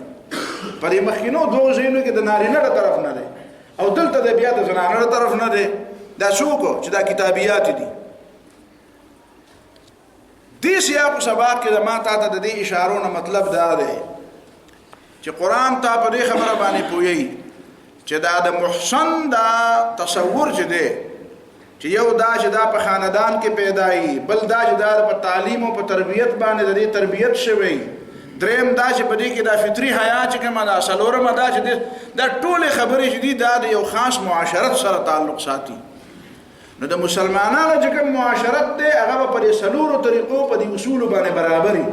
پرې مخینو دوه زینو کې د نارینه د طرف نه ده او دلته د بیا د زنانه د طرف نه ده دا شوکو چې دا کتابیات دي دې سیاق سبق کې ما ته د دې اشارو نه مطلب دا ده چې قران ته په دې خبره باندې پوي چې دا د محسن دا تصور چې دی چې یو دا چې دا په خاندان کې پیدایي بل دا چې دا په تعلیم او په تربيت باندې د دې تربيت شوی دریم دا چې په دې کې دا فطري حیا چې کومه دا سلورم دا چې دا ټوله خبرې چې دي دا د یو خاص معاشرت سره تعلق ساتي نو د مسلمانانو چې کوم معاشرت دی هغه په دې سلورو طریقو په دې اصول باندې برابري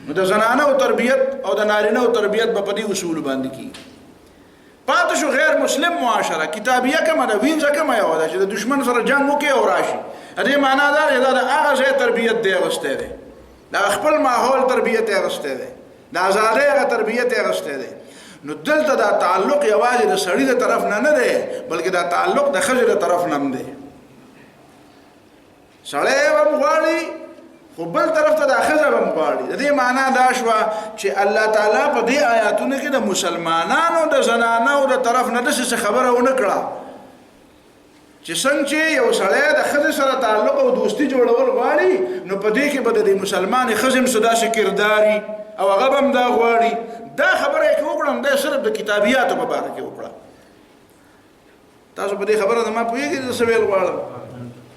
نو د زنانه او تربيت او د نارینه او تربيت په دې اصول باندې کی پاتې شو غیر مسلم معاشره کتابیه کومه د وینځه کومه یو ده چې د دشمن سره جنگ وکي او راشي دې معنا دا چې دا هغه ځای تربيت دی غسته ده دا خپل ماحول تربيت غسته ده دا آزادۍ هغه تربيت غسته ده نو دلته دا تعلق یوازې د سړي د طرف نه نه ده بلکې دا تعلق د خځې د طرف نه ده سړی وغواړي خو بل طرف ته د خځه وغواړي د دې معنا دا شو چې الله تعالی په دې آیاتونو کې د مسلمانانو د زنانو د طرف نه د څه خبره ونه کړه چې څنګه یو سړی د خځې سره تعلق او دوستی جوړول غواړي نو په دې کې به د مسلمان خځم صدا شکرداري او هغه هم دا غواړي دا خبره کې وکړم د صرف د کتابیاتو په اړه کې وکړه تاسو په دې خبره ما پوهیږئ چې څه ویل غواړم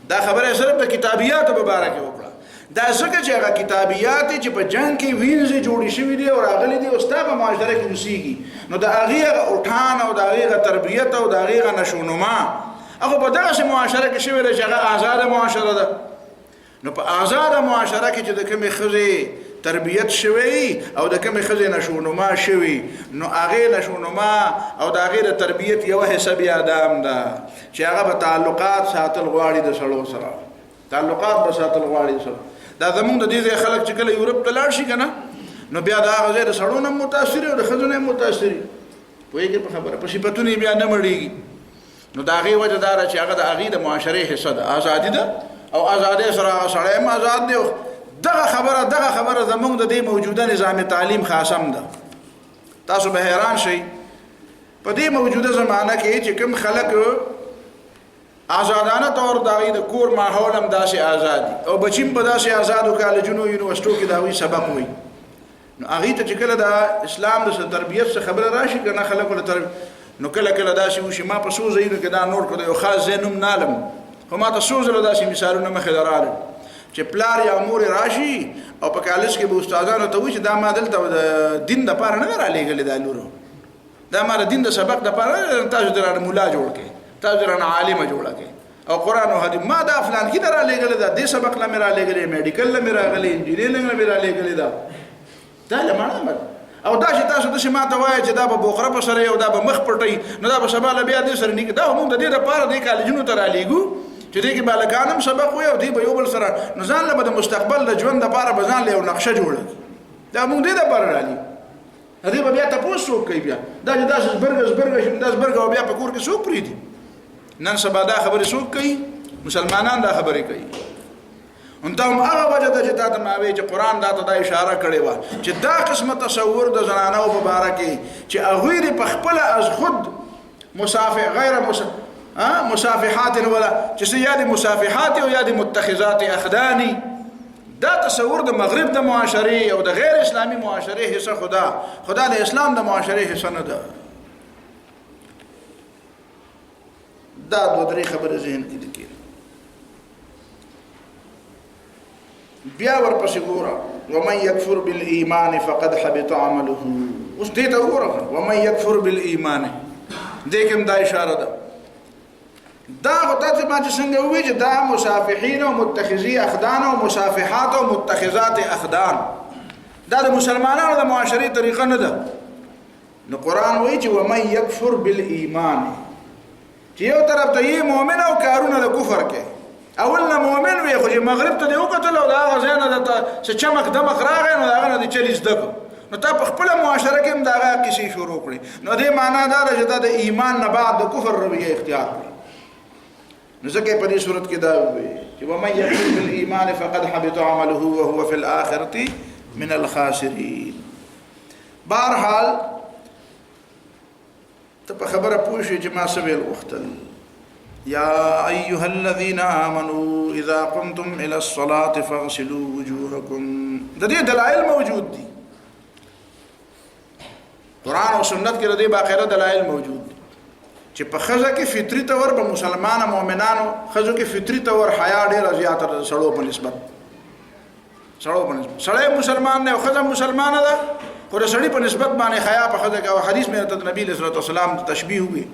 دا خبره صرف د کتابیات مبارکه وکړه دا څنګه چې هغه کتابیات چې په جنگ کې وینځي جوړې شوې دي او راغلي دي او ستاسو معاشره کې اوسېږي نو د هغه اوټان او د هغه تربیت او د هغه نشونما هغه په دغه معاشره کې شوی دی چې هغه آزاد معاشره ده نو په آزاد معاشره کې چې د کومې ښځې تربیت شوی او د کومې ښځې نشونما شوی نو هغه نشونما او د هغه د تربیت یو حساب ادم ده چې هغه په تعلقات ساتل غواړي د سړو سره تعلقات به ساتل غواړي سره دا زمونږ د دې خلک چې کله یورپ ته لاړ شي کنه نو بیا دا هغه د سړو نه متاثر او د ښځو نه متاثر پوهیږي په خبره په صفاتونه بیا نه مړیږي نو دا هغه وجه دار چې هغه د هغه د معاشره حصہ ده ازادي ده او ازادي سره سړی هم آزاد دی دغه خبره زمونږ د دې موجوده نظام تعلیم خاصم ده تاسو به حیران شئ په دې موجوده زمانہ کې چې کوم خلک آزادانه طور داوی د کور ماحول هم داسې آزادي او بچیم په داسې آزادو کالجونو یونیورسيټو کې داوی سبق وي نو هغه ته چې کله د اسلام د تربیت څخه خبره راشي کنه خلک له نو کله داسې وشي ما په سوزه یو کې دا نور کړو یو خاص زینم نالم خو ما ته سوزه له داسې مثالونه مخې دراله چې پلار یا مور راشي او په کالج کې به استادانو ته وایي چې دا ما دلته د دین د پاره نه را لېږلې دا لورو دا ما د دین د سبق د پاره تاسو درانه مولا جوړ کړي تاسو درانه عالم جوړ کړي او قران او حدیث ما دا فلان کې درا لېږلې دا دې سبق لا میرا لېږلې میډیکل لا میرا غلې انجینیرینګ لا میرا لېږلې دا لمانه او دا چې تاسو د شمه ته وایي چې دا به بوخره په سره او دا به مخ پټي نو دا به سبا له بیا دې سره نه دا موږ د دې لپاره د کالجونو ته را لېګو چې دې کې بالکانم سبق وي او دې به یو بل سره نو ځان له د مستقبل د ژوند لپاره به ځان له یو نقشه جوړه دا موږ دې لپاره را لېګو هغه به بیا تاسو کوي بیا دا چې داس برګ او بیا په کور کې څوک پریدي نن سبا دا خبره څوک کوي مسلمانان دا خبره کوي انته هم هغه وجه د چې تاسو ما وی چې قران دا ته د اشاره کړې و چې دا قسمه تصور د زنانو مبارکي چې اغویر په خپل از خود مسافه غیر مصافحات ولا چې یاد مصافحات او یاد متخذات اخدانی دا تصور د مغرب د معاشري او د غیر اسلامي معاشري حصہ خدا د اسلام د معاشري حصہ نه ده دا دوه درې خبره ذهن کې دي بیا ورپسې ګوره ومن يكفر بالایمان فقد حبط عمله اوس دې ته وګوره ومن يكفر بالایمان دې کوم دا اشاره ده دا غته ما چې څنګه وی چې دا مصافحین او متخذي اخدان او مصافحات او متخذات اخدان دا د مسلمانانو د معاشري طریقه نه ده نو قران وایي چې ومن يكفر بالایمان چې یو طرف ته یې مؤمن او کارونه د کفر کوي اول نه مؤمن وي خو مغرب ته دی وکتل او دا غزنه د چې چمک دمک راغی نو دا غنه د چلیز دغه نو تا په خپل معاشره کې هم دا کیسې شروع کړي نو دې معنا دا چې دا د ایمان نه بعد د کفر رویه اختیار کړي نو ځکه په دې صورت کې دا وي چې ومن يكفر بالایمان فقد حبط عمله وهو في الاخره من الخاسرين بهرحال ته په خبره پوه شې چې ما سویل وختل يا أيها الذين آمنوا إذا قمتم إلى الصلاة فاغسلوا وجوهكم ده دي دلائل موجود دي قرآن و سنت کې دې باقاعده دلائل موجود دي چې په خزه کې فطري تور په مسلمان مؤمنانو خزه کې فطري تور حیا ډېر زیات ده سړو په نسبت سړی مسلمان نه او خزه مسلمانه ده خو د سړي په نسبت باندې حیا په خزه کې او حدیث میں ته نبی صلی الله علیه وسلم تشبیه وي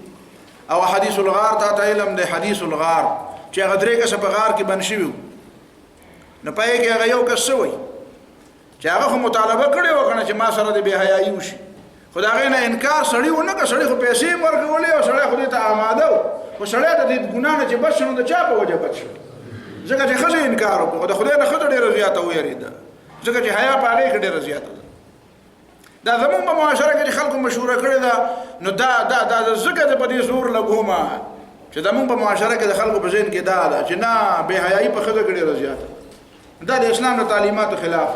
او حدیث الغار ته علم دی حدیث الغار چې هغه درې کسه په غار کې بن شوي نو پای کې هغه یو کس وي چې هغه خو مطالبه کړې وکنه چې ما سره د بے حیايي وشي خدای نه انکار سړی ونه که سړی خو پیسې ورکولې او سړی خو دې ته آماده خو سړی د دې ګناه نه چې بچ شنو د چا په وجه بچ ځکه چې خزه انکار وکړو د خدای نه خدای ډېر زیاته وېریده ځکه چې حیا په هغه کې ډېر زیاته دا زموږ په معاشره کې خلکو مشوره کړې ده نو دا ځکه د پدې زور لګوما چې زموږ په معاشره کې د خلکو په ذهن کې دا ده چې نه بے حیايي په خزه کې ډېر زیاته دا د اسلام د تعلیماتو خلاف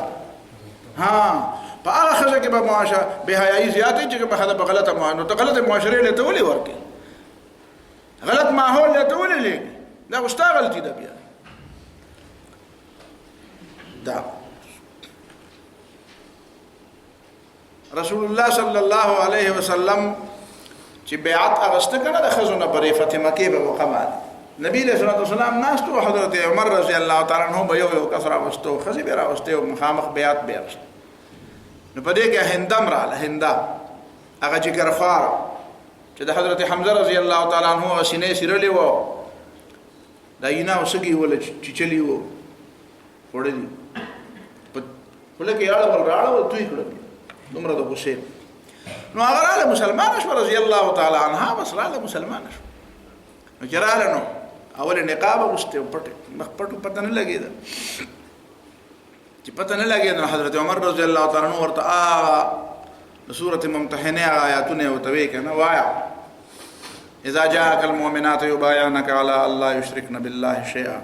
ها په هغه خزه کې په معاشره بے حیايي زیاته چې په خزه په غلطه معاشره ته غلطه معاشره له تولې ورکې غلط ماحول له تولې لګي دا وستا غلطي ده بیا دا رسول الله صلی الله علیه وسلم چې بیعت اغسته کړه د خزونه پرې فتح مکه په موقع باندې نبی علیہ الصلوۃ والسلام ناستو حضرت عمر رضی الله تعالی عنہ به یو کس راوستو خزی به راوستو مخامخ بیات بیا نو په دې کې هندم رااله هندا هغه جګر خوار چې د حضرت حمزه رضی الله تعالی عنہ سینې سیرلې و دا ینا وسګي ول چې چلی و وړلې په ولکه یاړه ول راړه توي کړل دومره د حسین نو هغه رااله مسلمان شو رضی الله تعالی عنها بس رااله مسلمان شو نو چراله نو اول نقاب واستو پټو پته نه لګیدا چې پته نه لګیدا نو حضرت عمر رضی الله تعالی عنہ ورته سورۃ ممتحنه آیاتونه او توی کنه وایا اذا جاءك المؤمنات يبايعنك على الله يشركن بالله شيئا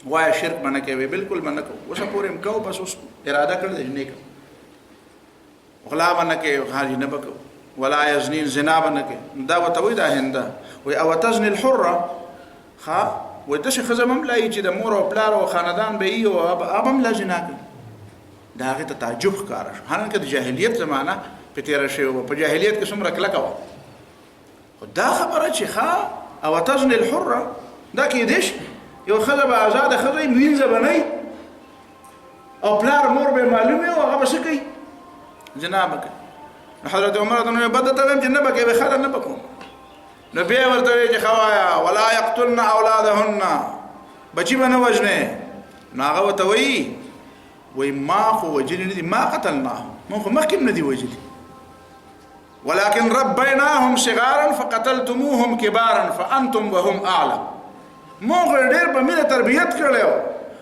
وایا شرک باندې کوي بالکل باندې کو اوس پورې کو بس اوس اراده کړل نه کو غلا باندې کوي حاجی نه بکو ولا يزنين زنا باندې کوي دا وتوي دا هنده وي او تزني الحره خا ودش خزمم لا يجي د مور او پلار او خاندان به یو ابم لا زنا کوي دا هغه ته تعجب ښکار شو هغه د جاهلیت زمانہ په تیر شوی په جاهلیت کې څومره کلک و دا خبره چې ښا او تزن الحره دا کې دیش یو خزه آزاد خزه مینځه بنئ او پلار مور به معلومه او هغه بس کوي جناب حضرت عمر ته نو بد ته ویم چې نه بکې به خاله نه بکو نو بیا ورته چې خوایا ولا يقتلن اولادهن بچی باندې وجنه نو هغه وته وی ما خو وجلی ندی ما قتلناه من خو مخکم ندی وجلی ولكن ربيناهم صغارا فقتلتموهم كبارا فانتم وهم اعلم مونږ ډېر په مینه تربیت کړو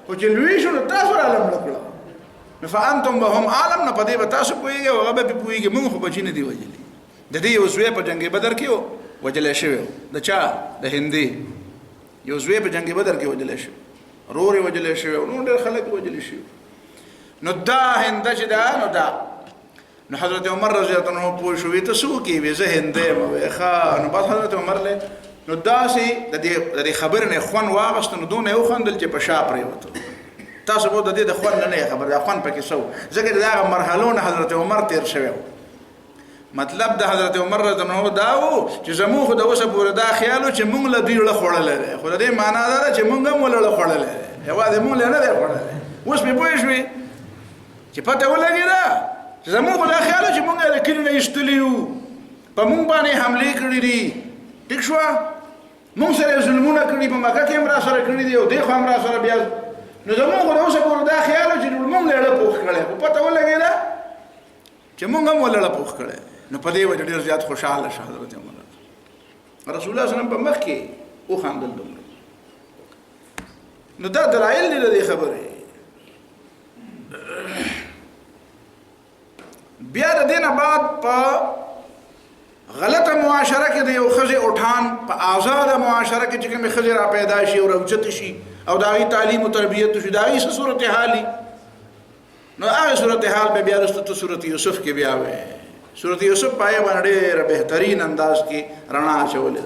او چې لوی شو تاسو علم نکړو فانتم وهم اعلم نه پدې به تاسو پوهیږئ او هغه به پوهیږي مونږ خو بچی ندی وجلی د دې یو زوی په جنگ بدر کې وجل شوی د چا د هندي یو زوی په جنگ بدر کې وجل شوی روري وجل شوی نو ډېر خلک وجل شوی نو دا هنده چې دا نو دا نو حضرت عمر رضی الله عنه پوه شو ته سو کې وې زه هنده مو ښا نو بعد حضرت عمر له نو دا سي د دې خبر نه خوان واغست نو دونه یو خندل چې په شا پرې وته تاسو به د دې د خوان نه خبر دا خوان پکې سو ځکه دا مرحلونه حضرت عمر تیر شوی مطلب د حضرت عمر رضی الله عنه دا و چې زمو خو د وسه پورې دا خیالو چې مونږ له دې له خړلې خو دې معنا دا چې مونږ هم له خړلې یو دې مونږ نه له خړلې اوس په پوه شوي چې پته ولګی دا چې زموږ د خیال چې مونږ د کلی نه ایستلیو په مونږ باندې حمله کړې دي ټیک شو مونږ سره ظلمونه کړی په مکه کې هم را سره کړی دي او دغه هم را سره بیا نو زموږ د اوسه پورې دا خیال چې مونږ له پوښ کړي په پته ولګی دا چې مونږ هم ولله پوښ کړي نو په دې وجه ډېر زیات خوشاله شه حضرت عمر رسول الله صلی الله علیه وسلم په مخ کې او خاندل نو دا دلایل دي د خبره بیا د دینه بعد په غلطه معاشره کې د یو خزه اوټان په آزاد معاشره کې چې کوم خزه را پیدا شي او راوچت شي او داغي تعلیم او تربیت شي داغي صورت حالي نو هغه صورت حال به بیا رسته صورت یوسف کې بیا وې صورت یوسف پای باندې بهترین انداز کې رڼا چولې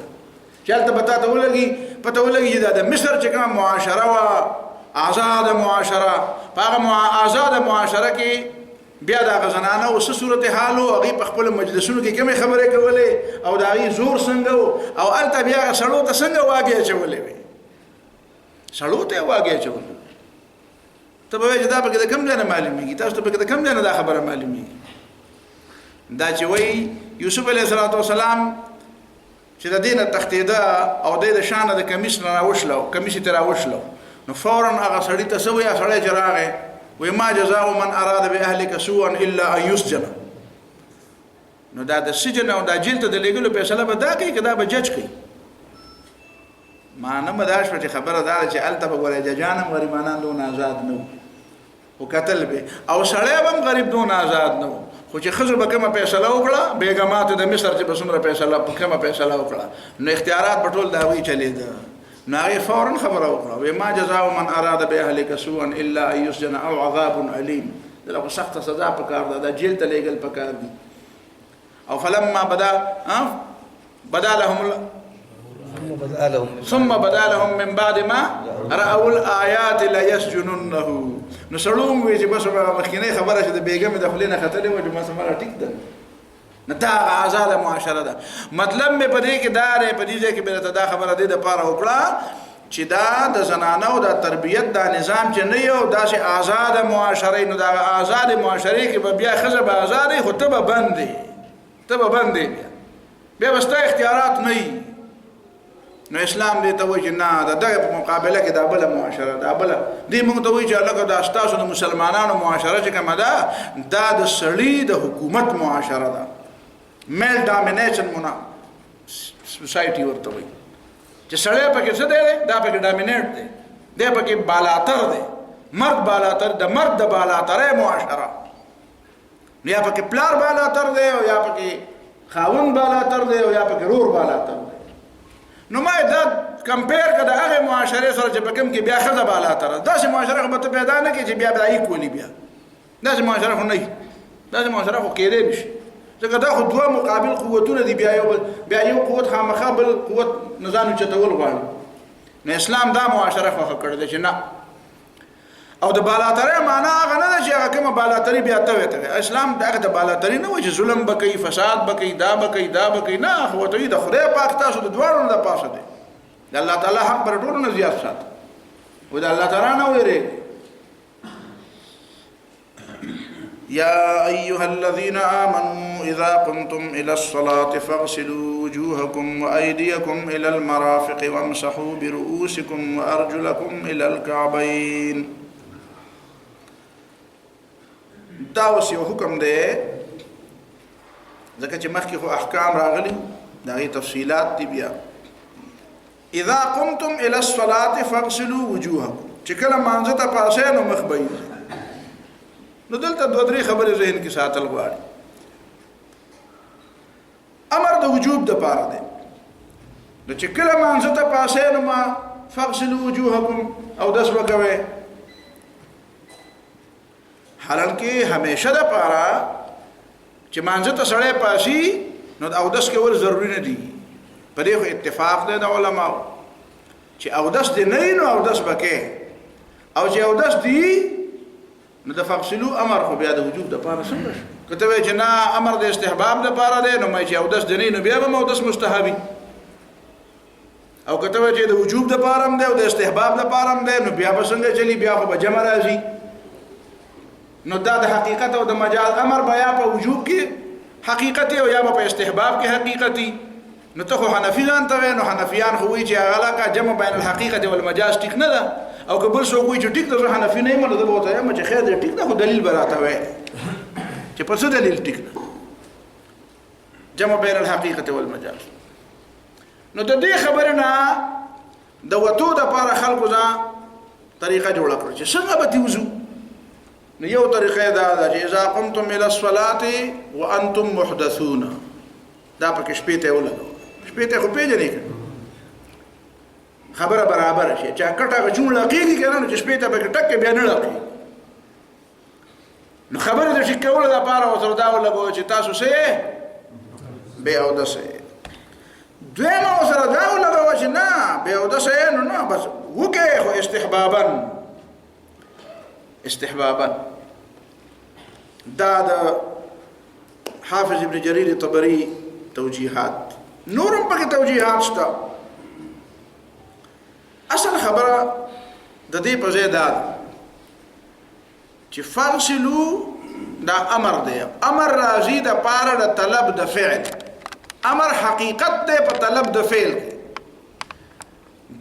چلته پته ولګي چې د مصر چې کوم معاشره وا آزاد معاشره هغه آزاد معاشره کې بیا دا غزنانه او صورت حال او هغه په خپل مجلسونو کې کومه خبره کولې او دا غي زور څنګه او الته بیا سړو ته څنګه واګي چولې وي سړو ته واګي چولې ته به دا په کې کم ځنه معلومیږي تاسو ته په کې کم ځنه دا خبره معلومیږي دا چې وای یوسف علیه السلام چې د دینه تختیدا او د شان د کمیس نه راوښلو کمیس ته راوښلو نو فورا هغه سړی ته سوې سړی جراغه وما جزاء من اراد باهلك سوءا الا ان يسجن نو دا د سجن او د جیل ته د لګلو فیصله به دا کوي کدا به جج کوي معنا مداش په خبره دا چې الته به ګورې ججانم غریبانان دون آزاد نو او قتل به او سړی هم غریب دون آزاد نو خو چې خزر به کومه فیصله وکړه بیګمات د مصر چې بسمره فیصله په کومه فیصله وکړه نو اختیارات په ټول دا وی چلیدا ناغي فورا خبر وکړه وما جزاء من اراد باهلك سوءا الا ان يسجن او عذاب اليم دغه سخت سزا په کار ده د جیل ته لګل په کار دي او فلما بدا لهم ثم بدا لهم من بعد ما راوا الايات لا يسجننه نسلوم وی چې بس مخکینه خبره چې د بیګم د خلینه خطلې و چې ما سمره ټیک ده نه دا آزاده معاشره ده. مطلب مې په دې کې دا دی، په دې ځای کې مې دا خبره دې دپاره وکړه چې دا د زنانو د تربیت دا نظام چې نه یو داسې آزاده معاشره، نو دا آزاده معاشرې کې به بیا ښځه به آزاده خو ته به بندې، ته به بندې بیا به ستا اختیارات نه وي. نو اسلام دې ته وایي چې نه د دغه په مقابله کې دا بله معاشره ده، بله دې موږ ته وایي چې هلکه دا ستاسو د مسلمانانو معاشره چې کومه ده دا د سړي د حکومت معاشره ده، میل ډامینیشن سوسایټي ورته وایي چې سړی پکې څه دی، دا پکې ډامینیټ دی، دی پکې بالاتر دی، مرد بالاتر، د مرد د بالاترۍ معاشره، یا پکې پلار بالاتر دی او یا پکې خاوند بالاتر دی او یا پکې رور بالاتر دی. نو ما دا کمپیر کړه د هغې معاشرې سره چې په کوم کې بیا ښځه بالاتره ده. داسې معاشره خو به ته پیدا نه کړې چې بیا به ایکولي، بیا داسې معاشره خو نه وي، داسې معاشره خو کېدی نه شي، ځکه دا خو دوه مقابل قوتونه دي، بیا یو قوت خامخا بل قوت نه ځان اوچتول غواړي. نو اسلام دا معاشره خوښه کړې ده چې نه. او د بالاترۍ معنا هغه نه ده چې هغه کومه بالاتري بیا ته ویته، اسلام دغه د بالاتري نه وایي چې ظلم به کوي، فساد به کوي، دا به کوي، دا به کوي، نه، خو ورته وایي د خدای پاک تاسو د دواړو نه د پاسه دی، د الله تعالی حق به د ټولو نه زیات ساته او د الله تعالی نه ویرېږئ. يا أيها الذين آمنوا إذا قمتم إلى الصلاة فاغسلوا وجوهكم وأيديكم إلى المرافق وامسحوا برؤوسكم وأرجلكم إلى الكعبين. دا اوس یو حکم دی، ځکه چې مخکې خو احکام راغلي د هغې تفصیلات دي. بیا اذا قمتم الى الصلاة فاغسلوا وجوهكم، چې کله مانځه ته پاسئ نو مخ به وینځئ. نو دلته دوه درې خبرې ذهن کې ساتل غواړي. امر د وجوب دپاره دی، نو چې کله مانځه ته پاسئ نو ما فاغسلوا وجوهکم اودس به کوئ. حالانکه همیشه دپاره چې مانځه ته سړی پاسي نو د اودس کول ضروري نه دي. په دې خو اتفاق دی د علماو چې اودس دې نه وي نو اودس به کوې، او چې اودس دي نو د فاغسلو امر خو بیا د وجوب دپاره څنګه شو؟ که ته وایې چې نه امر د استحباب دپاره دی، نو ما چې اودس دې نه وي نو بیا به م اودس مستحبي، او که ته وایې چې د وجوب دپاره هم دی او د استحباب دپاره هم دی، نو بیا به څنګه چلي؟ بیا خو به جمع راځي. نو دا د حقیقت او د مجاز امر به یا په وجوب کې حقیقتي او یا به په استحباب کې حقیقتي. نو ته خو حنفي ځان ته وایې، نو حنفیان خو وایي چې هغه لکه جمع بین الحقیقت والمجاز ټیک نه ده، او که بل څوک وایي چې ټیک ده زه حنفي نه یم، نو زه به ورته وایم چې خیر دی ټیک ده، خو دلیل به راته وایې چې په څه دلیل ټیک ده جمع بین الحقیقت والمجاز. نو د دې خبرې نه د وتو دپاره خلکو ځان طریقه جوړه کړه چې څنګه به تې وځو. نو یو طریقه دا ده چې اذا قمتم الى الصلاة وانتم محدثون، دا پکې شپې ته یې ولګوه. شپې ته خو پېژنې که خبره برابره شي، چې کټ هغه چون لقېږي که نه، نو چې شپې ته پکې ټک بیا نه لقېږي. نو خبرې د ټیک کولو دپاره ورسره دا ولګوه چې تاسو څه یې بې اودسه یې. دویمه ورسره دا ولګوه چې نه بې اودسه یې، نو نه بس وکړئ، خو استحبابا. دا د حافظ ابن جریر طبری توجیحات، نورم پکې توجیحات شته. اصل خبره د دې په ځای دا ده چې فاغسلو دا امر دی، امر راځي د پاره د طلب د فعل، امر حقیقت دی په طلب د فعل.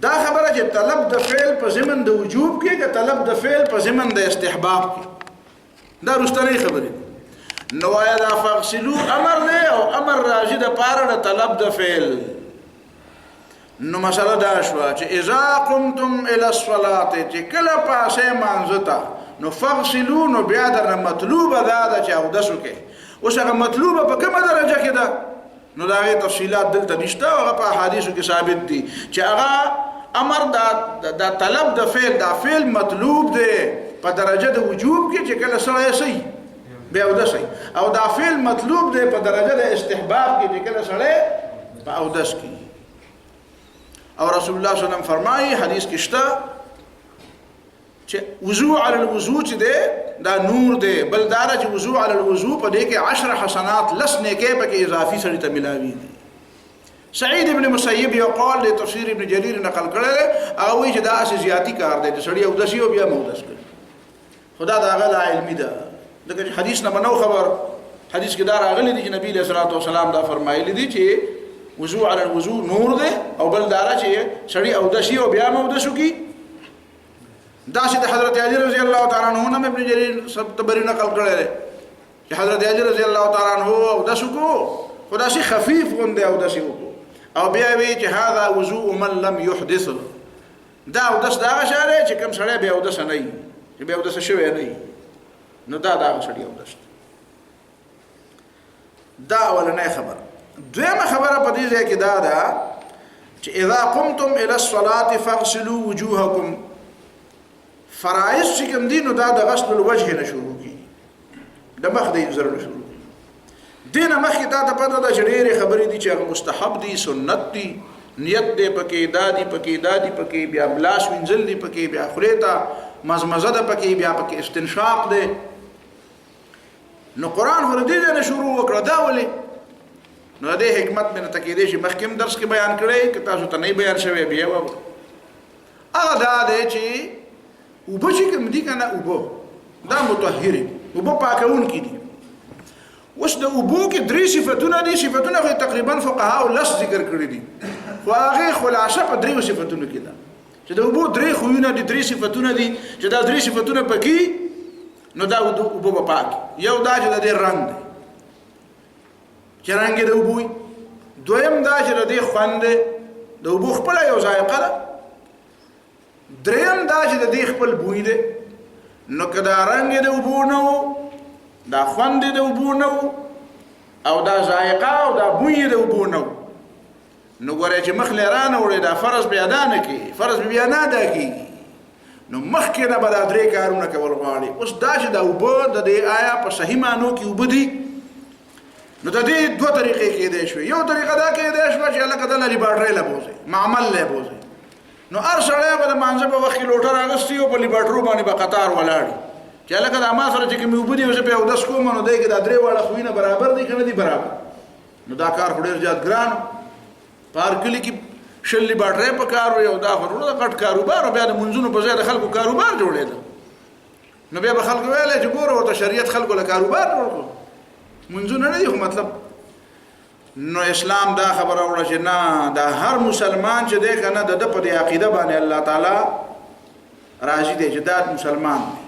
دا خبره چې طلب د فعل په ضمن د وجوب کې که طلب د فعل په ضمن د استحباب کې، دا رستنی خبره. نو آیا دا فاغسلو امر دی او امر راځي د پاره د طلب د فعل. نو مسله دا شوه چې اذا قمتم الى الصلاة، چې کله پاسئ مانځه ته نو فاغسلو، نو بیا درنه مطلوبه دا ده چې اودس وکړئ. اوس هغه مطلوبه په کومه درجه کې ده؟ نو د هغې تفصیلات دلته نشته، هغه په احادیثو کې ثابت دي چې هغه امر دا طلب د فعل، دا فعل مطلوب دی په درجه د وجوب کې چې کله سړی صحیح بیا اودس کوي، او دا فعل مطلوب دی په درجه د استحباب کې چې کله سړی په اودس کوي. او رسول الله صلی الله علیه وسلم فرمایي حدیث کې شته چې وضو علی الوضو چې دی دا نور دی، بل دا چې وضو علی الوضو په دې کې 10 حسنات لس نیکۍ پکې اضافي سړي ته ملاوي دي. سعید ابن مسیب یو قول د تفسیر ابن جریر نقل کړی هغه وایي چې دا اسی زیاتی کار دی چې سړی اودس یو بیا مودس کوي، خدا دا غل علمي ده. دغه حدیث نه بنو خبر، حدیث کې دا راغلی دی چې نبی له صلوات و سلام دا فرمایلی دي چې وضو علی الوضو نور دی، او بل دا چې سړی اودس یو بیا مودس کوي. دا چې د حضرت علی رضی الله تعالی عنہ نه ابن جریر سب تبری نقل کړی دی چې حضرت علی رضی الله تعالی عنہ اودس کو خدا شي خفیف غونډه اودس کو، او بیا وی چې هاذا وضوء من لم يحدث، دا اودس دا غشاره چې کوم سړی بیا اودس نه وي، چې بیا اودس شوی نه وي، نو دا سړی اودس. دا اولنۍ خبره. دویمه خبره په دې ځای کې دا ده چې اذا قمتم الى الصلاه فاغسلوا وجوهكم، فرائض چې کوم دي نو دا د غسل الوجه نه شروع کیږي، د مخ د انځر نه شروع دینه مخکې دا ته پته ده چې ډېرې خبرې دي چې هغه مستحب دي، سنت دي، نیت دی پکې، دادی پکې، دادی پکې، بیا بلاس وینځل دی پکې، بیا خولې ته مزمزه ده پکې، بیا پکې استنشاق دی. نو قرآن خو دې نه شروع وکړه، دا ولې؟ نو دې حکمت مې نه تکیدې شي مخکې هم درس کې بیان کړی که تاسو ته نه بیان شوی بیا وایو. هغه دا دی چې اوبه چې کوم دي که نه اوبه دا مطهرې، اوبه پاکونکي دي. اوس د اوبو کې 3 صفتونه دي، صفتونه خو تقریبا فقهاو لس ذکر کړي دي، خو هغه خلاصه په 3 صفتونو کې ده چې د اوبو 3 خوونه دي، 3 صفتونه دي چې دا 3 صفتونه پکې نو دا اوبو به پاک. یو دا چې د دې رنګ دی چې رنګ یې د اوبو، دویم دا چې د دې خوند دی، د اوبو خپل یو ذایقه ده، دریم دا چې د دې خپل بوی دی. نو که دا رنګ یې د اوبو نه و، دا خوند د اوبو نه و، او دا ذایقه او دا بوی د اوبو نه و، نو ګورې چې مخ لرانه وړي دا فرض بیا ادا نه کیږي، فرض بیا نه ادا کیږي. نو مخکې نه به دا 3 کارونه کول غواړي. اوس دا چې دا اوبه د دې آیا په صحیح معنو کې اوبه دي، نو د دې 2 طریقې کېدای شوې. یو طریقه دا کېدای شوه چې هلکه دله لیباټرۍ له بوځي، معمل له بوځي، نو هر سړی به د مانځه په وخت کې لوټه راغستي او په لیباټرو باندې به قطار ولاړي چې هلکه دا ما سره چې کومې اوبه دي زه پې اودس کوم، نو دی کې دا 3 واړه خویونه برابر دي که نه دي برابر. نو دا کار خو ډېر زیات ګران په هر کلي کې 20 لیباټرۍ په کار وي، او دا خو د غټ کاروبار، او بیا د منځونو په ځای د خلکو کاروبار جوړېده. نو بیا به خلکو ویلی چې ګوره ورته شریعت خلکو له کاروبار جوړ کړو، منځونه نه دي خو مطلب. نو اسلام دا خبره وړه چې نه، دا هر مسلمان چې دی که نه د ده په دې عقیده باندې الله تعالی راضي دی چې دا مسلمان دی،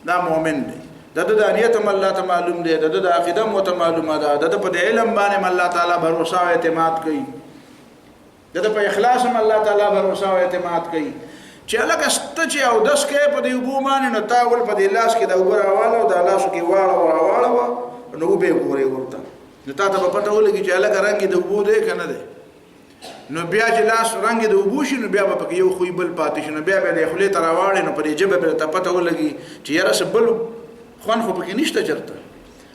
دا مؤمن دی، د ده د نیت هم الله ته معلوم دی، د ده د عقیده هم ورته معلومه ده، د ده په د علم باندې هم الله تعالی بروسه او اعتماد کوي، د ده په اخلاص هم الله تعالی بروسه او اعتماد کوي. چې هلکه ته چې اودس کوې په دې اوبو باندې، نو تا ول په دې لاس کې د اوبه راواړه، د لاسو کې واړه، نو اوبه ګورې ورته، نو تا ته به پته ولګي چې هلکه رنګ یې د اوبو دی که نه دی. نو بیا چې لاس رنګ یې د اوبو شي، نو بیا به پکې یو خوی بل پاتې شي، نو بیا به د خولې ته راواړې، نو په دې ژبه به ته پته ولګي چې یاره څه بل خوند خو پکې نشته چېرته.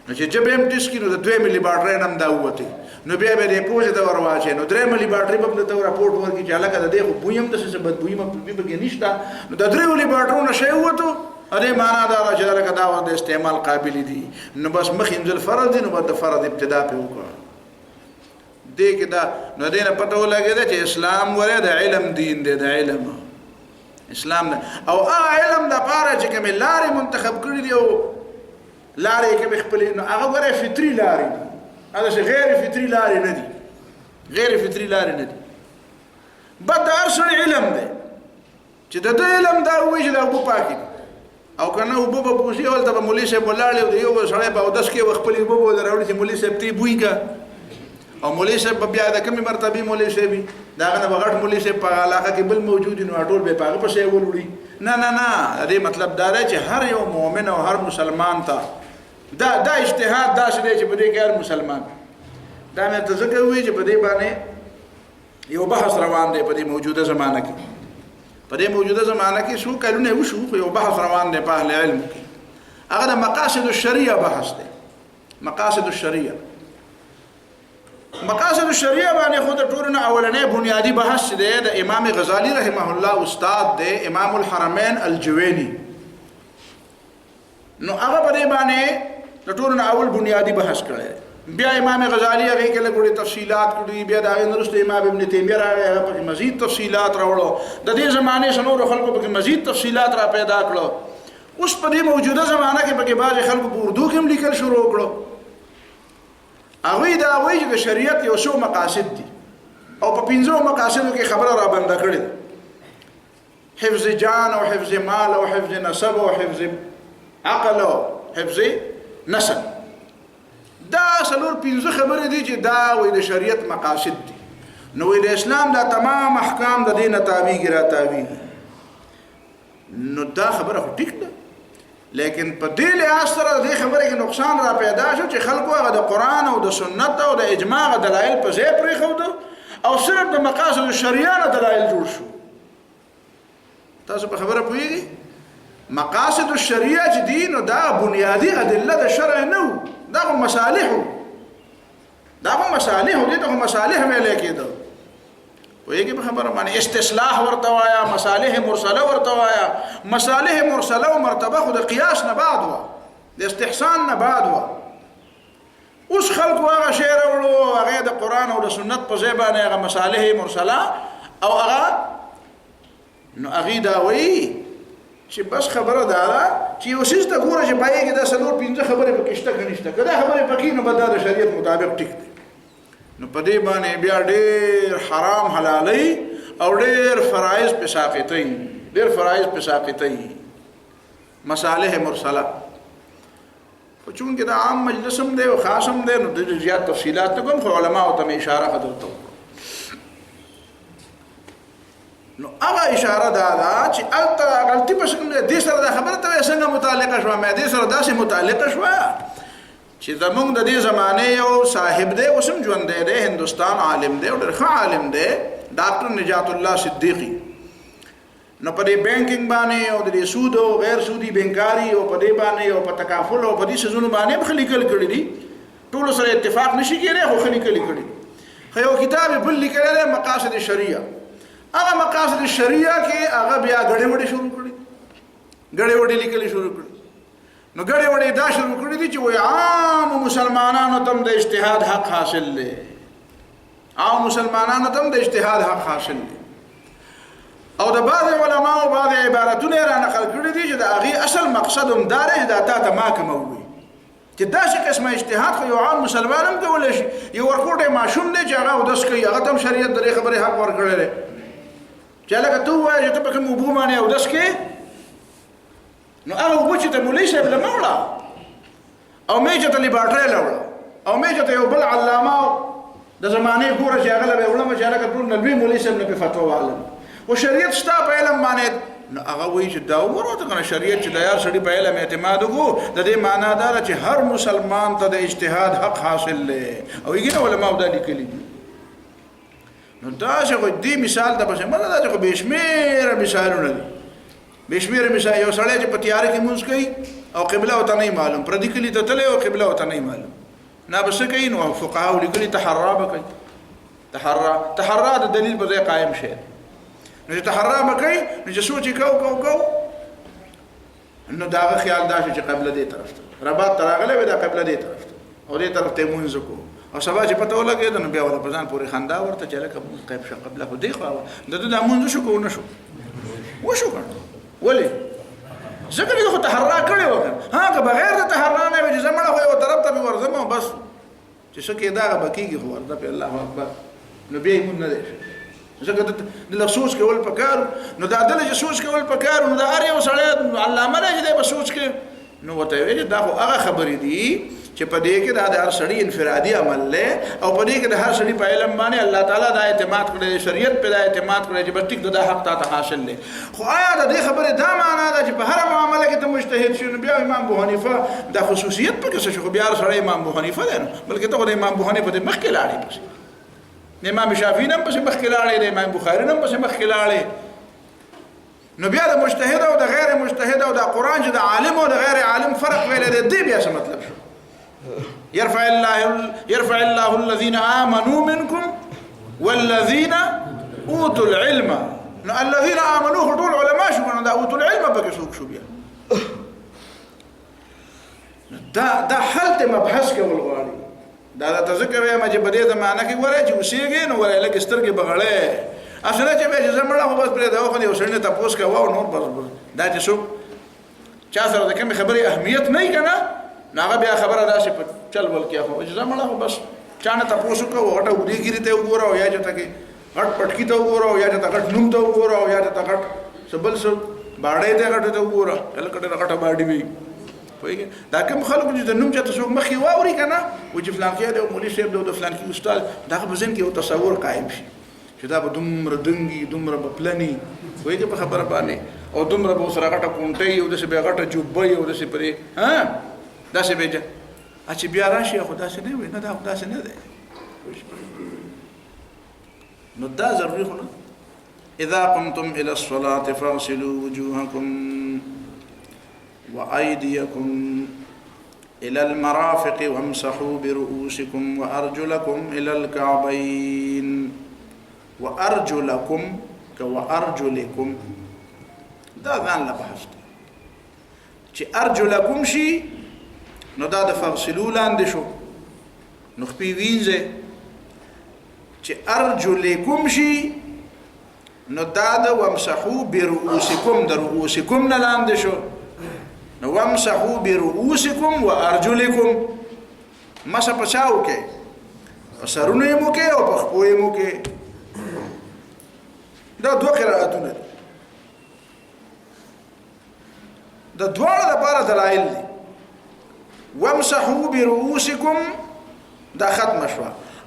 نو چې ژبه هم ټیسټ کړي، نو د 2 لیباټرۍ نه هم دا ووتې، نو بیا به دې پوزې ته ور واچوې، نو 3 لیباټرۍ به هم ته راپورټ ورکړي چې هلکه د دې خو بوی هم داسې څه بدبویي پکې نشته. نو د 3 لیباټرو نه شی ووتو، دې معنا دا ده چې هلکه دا د استعمال قابل دي. نو بس مخ انځل فرض دي، نو به د فرض ابتدا پې وکړه دې کې دا. نو دې نه پته ولګېده چې اسلام ولې د علم دین دی، د علم اسلام ده. او هغه علم دپاره چې کومې لارې منتخب کړي دي، او لارې یې کومې خپلې، نو هغه ګوره فطري لارې دي، هغه چې غیر فطري لارې نه دي، غیر فطري لارې نه دي. بد د هر سړي علم دی چې د ده علم دا وایي چې دا اوبه پاکې دي، او که نه اوبه به پوښي، هلته به مولي صاحب ولاړ او د یو سړی به اودس کوي، خپلې اوبه به ورله راوړي چې مولي صاحب ته یې بوی که، او مولي صاحب به بیا د کومې مرتبې مولي صاحب وي، د هغه نه به غټ مولي صاحب په علاقه کې بل موجود وي، نو ټول به یې په هغه پسې ولوړي. نه نه نه، دې مطلب دا دی چې هر یو مؤمن او هر مسلمان ته دا اجتهاد داسې دی چې په دې کې هر مسلمان، دا مې ته ځکه ووایي چې په دې باندې یو بحث روان دی په دې موجوده زمانه کې. په دې موجوده زمانه کې څو کلونه وشو، خو یو بحث روان دی په اهل علم کې، هغه د مقاصد الشریعه بحث دی. مقاصد الشریعه، مقاصد الشریعه باندې خو د ټولو نه اولنی بنیادی بحث دی د امام غزالی رحمه الله استاد دی، امام الحرمین الجوینی نو هغه په دې باندې د ټولو نه اول بنیادی بحث کړی. بیا امام غزالی هغه کې لګوري تفصیلات کړي، بیا دا غنرسته امام ابن تیمیه راغی هغه په مزید تفصیلات راوړو، د دې زمانه شنو خلکو په مزید تفصیلات را پیدا کړو. اوس په دې موجوده زمانہ کې په بعض خلکو په اردو کې هم لیکل شروع کړو. هغه دا وایي چې د شریعت یو څو مقاصد دي او په 15 مقاصدو کې خبره را بنده کړې، حفظ جان او حفظ مال او حفظ نسب او حفظ عقل او حفظ نسل. دا څلور 15 خبرې دي چې دا وایي د شریعت مقاصد دي. نو د اسلام دا تمام احکام د دینه تابع را تابع. نو دا خبره خو ټیک ده، لیکن په دې لحاظ سره د خبرې کې نقصان را پیدا شو چې خلکو هغه د قرآن او د سنت او د اجماع دلایل په ځای پرېښودو او صرف د مقاصد الشریعه نه دلایل جوړ شو. تاسو په خبره پوهیږئ؟ مقاصد الشریعه چې دي نو دا بنیادی ادله د شرع نه وو، دا خو مصالح وو، دا خو مصالح وو، دې ته خو مصالح ویلی کېده. پوهیږئ په خبره باندې؟ استصلاح ورته وایه، مصالح مرسله ورته وایه. مصالح مرسله او مرتبه خو د قیاس نه بعد وه، د استحسان نه بعد وه. اوس خلکو هغه شی راوړو، هغه د قرآن او د سنت په ځای باندې هغه مصالح مرسله او هغه نو هغې دا وایي چې بس خبره دا ده چې یو څیز ته ګوره چې پایې کې دا څلور 15 خبرې پکې شته که نشته، که دا خبرې پکې نو به دا د شریعت مطابق ټیک دی. نو په دې باندې بیا ډېر حرام حلالۍ او ډېر فرایض پې ساقطوي، ډېر فرایض پې ساقطوي، مصالح مرسله. خو چونکې دا عام مجلس هم دی او خاص هم دی نو د زیات تفصیلات نه کوم، خو علماو ته مې اشاره درته وکړه. نو هغه اشاره دا ده چې هلته غلطي په شکل دې سره دا خبره ته څنګه متعلقه شوه، مې دې سره داسې متعلقه شوه چې زمونږ د دې زمانې یو صاحب دی، اوس هم ژوندی دی، هندوستان عالم دی او ډېر ښه عالم دی، ډاکټر نجات الله صدیقي. نو په دې بینکینګ باندې او د دې سود او غیر سودي بینکاري او په دې باندې او په تکافل او په دې څیزونو باندې هم ښه لیکل کړي دي. ټولو سره اتفاق نشي کېدی خو ښه لیکلي کړي دي. خو یو کتاب یې بل لیکلی دی مقاصد شریعه. هغه مقاصد شریعه کې هغه بیا ګډې وډې شروع کړي، ګډې وډې لیکلي شروع کړي. نو ګډې وډې دا شروع کړي دي چې وایي عام مسلمانانو ته هم د اجتهاد حق حاصل دی، عام مسلمانانو ته هم د اجتهاد حق حاصل دی. او د بعضې علماو بعضې عبارتونه یې را نقل کړي دي چې د هغې اصل مقصد هم دا دی چې دا تا ته ما کومه ووایي چې داسې قسمه اجتهاد خو یو عام مسلمان هم کولی شي. یو ورکوټی ماشوم دی چې هغه اودس کوي، هغه ته هم شریعت د دې خبرې حق ورکړی دی چې هلکه ته ووایه چې ته په کوم اوبو باندې اودس کوې، نو هغه اوبه چې ته مولوي صاحب له مه وړه او مې چې ته لیبارټرۍ له وړه او مې چې ته یو بل علامه د زمانې ګوره چې هغه له به وړمه چې هلکه ټول نه لوی مولوي صاحب نه پې فتوا واخلم. خو شریعت شته په علم باندې، نو هغه وایي چې دا وګوره ته که نه شریعت چې د یار سړي په علم اعتماد وکړو د دې معنا دا ده چې هر مسلمان ته د اجتهاد حق حاصل دی او یې نه علماو دا لیکلي دي. نو دا چې خو دې مثال ته پسې مله دا چې خو بې شمېره مثالونه دي، بې شمېره مثال. یو سړی چې په تیاره کې لمونځ کوي او قبله ورته نه معلوم، پردي کلي ته تللی او قبله ورته نه معلوم، نه به څه کوي؟ نو فقهاو لیکلي تحرا به کوي. تحرا د دلیل په ځای قایم شی. نو چې تحرا به کوي نو چې سوچ یې کو نو د هغه خیال دا شو چې قبله دې طرف ته رباط ته راغلی وي، دا قبله دې طرف ته او دې طرف ته یې لمونځ وکړو او سبا چې پته ولګېده نو بیا ولا په ځان پورې خندا ورته چې هلکه مونځ قیب شه، قبله خو دې خوا وه، د ده دا مونځ وشو که ونه شو؟ وشو که نه. ولې؟ ځکه دې خو تحرا کړې وه که نه. ها که بغیر د تحرا نه وي چې زه مړه خو یو طرف ته مې ورځم او بس چې څه کېده هغه به کېږي، خو ورته پې الله اکبر نو بیا یې مونځ نه دی شي. ځکه دله سوچ کول پکار، نو دا دله چې سوچ کول پکار نو دا هر یو سړی علامه دی چې دی به سوچ کوي. نو ورته یې ویل چې دا خو هغه خبرې دي چې په دې کې دا د هر سړي انفرادي عمل دی او په دې کې د هر سړي په علم باندې الله تعالی دا اعتماد کړی، شریعت په دا اعتماد کړی چې بس ټیک دا حق تا ته حاصل دی. خو آیا د دې خبرې دا معنا ده چې په هره معامله کې ته مجتهد شي؟ نو بیا امام ابو حنیفه دا خصوصیت پکې څه شو؟ خو بیا هر سړی امام ابو حنیفه دی نو، بلکې ته خو د امام ابو حنیفه د مخکې لاړې پسې، د امام شافعي نه هم پسې مخکې لاړې، د امام بخاري نه هم پسې مخکې لاړې. نو بیا د مجتهد او د غیر مجتهد او د قرآن چې د عالم او د غیر عالم فرق ویلی دی، دې بیا څه مطلب شو؟ يرفع الله الذين آمنوا منكم والذين اوتوا العلم. نو الذين آمنوا ټول علما شو، نو دا اوتوا العلم پکې څوک شو؟ بیا دا حل ته مبحث کول غواړي دا تذکر وایم چې په دې زمانہ کې ګورای چې اوسېږي نو ورای لکه سترګې بغړې اصله چې به زمړه خو بس پرې دا خو یو سړی ته پوس کوي او نور بس دا چې څوک چا سره د کوم خبرې اهمیت نه کنه ناغه بیا خبره داسې په چل ول کې خو زمړه خو بس چانه ته پوس کوي غټه وډیګری ته وګورو یا چې ته غټ پټکی ته وګورو یا چې ته غټ نوم ته وګورو یا چې ته غټ سبل سب باړې ته غټ ته وګورو کله کله غټه باډي وي پوهیږي دا کوم خلکو چې د نوم چاته څوک مخې واوري کنه و چې فلان کې د مولوی صاحب د فلان کې استاد دا په ځین کې یو تصور قائم شي چې دا به دومره دنګي دومره بپلني پوهیږي په خبره باندې او دومره به سره غټه کونټي او د څه به غټه جوبې او د څه پرې ها دا څه به چې بیا راشي خو دا څه نه وي نه دا څه نه ده نو دا ضروري خو نه اذا قمتم الى الصلاه فاغسلوا وجوهكم وأيديكم إلى المرافق وامسحوا برؤوسكم وأرجلكم إلى الكعبين وأرجلكم كوأرجلكم دا ذان لبحث چه أرجلكم شي نو دا دا فغسلو لاند شو نخبي وينزه چه أرجلكم شي نو دا دا وامسحوا برؤوسكم دا رؤوسكم نلاند شو نو وامسحوا برؤوسكم وارجلكم مسح پچاو کې سرونه مو کې او پخپوي مو کې دا دوه قراتونه دا دواړه لپاره دلایل دي وامسحوا برؤوسكم دا ختم شو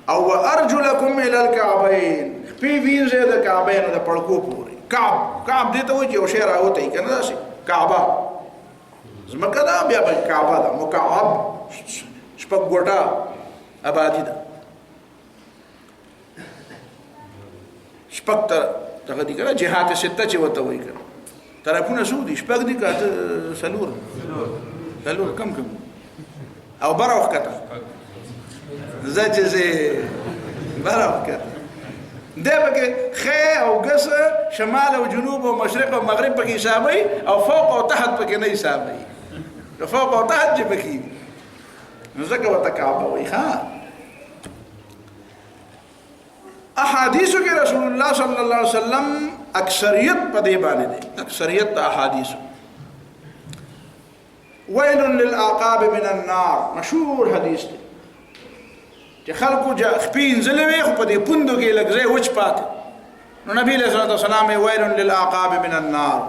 او وارجلكم الى الكعبين په وینځه د کعبین د پړکو پوري کعب دې ته وایي او شعر راوته کنه دا شي کعبه زمکه دا بیا به کعبه ده مکعب شپږ ګوټه آبادی ده شپږ ته دي کنه جهات سته چې وته وایي کنه طرفونه سودي شپږ دي کاته سلور کم او براو کته زجزه براو کته ده بقى خي او قصة شمال او جنوب او مشرق او مغرب بقى يسامي او فوق او تحت بقى نه يسامي فوق او تحت بقى نزكى وتكعب ويخا احاديث کے رسول الله صلى الله عليه وسلم اکثریت پدې باندې دي اکثریت احادیث ويل للعقاب من النار مشهور حدیث دی چې خلکو خپین زلوي خو په دې پوندو کې لګځي وچ پات نو نبی له صلوات والسلام ویل للعقاب من النار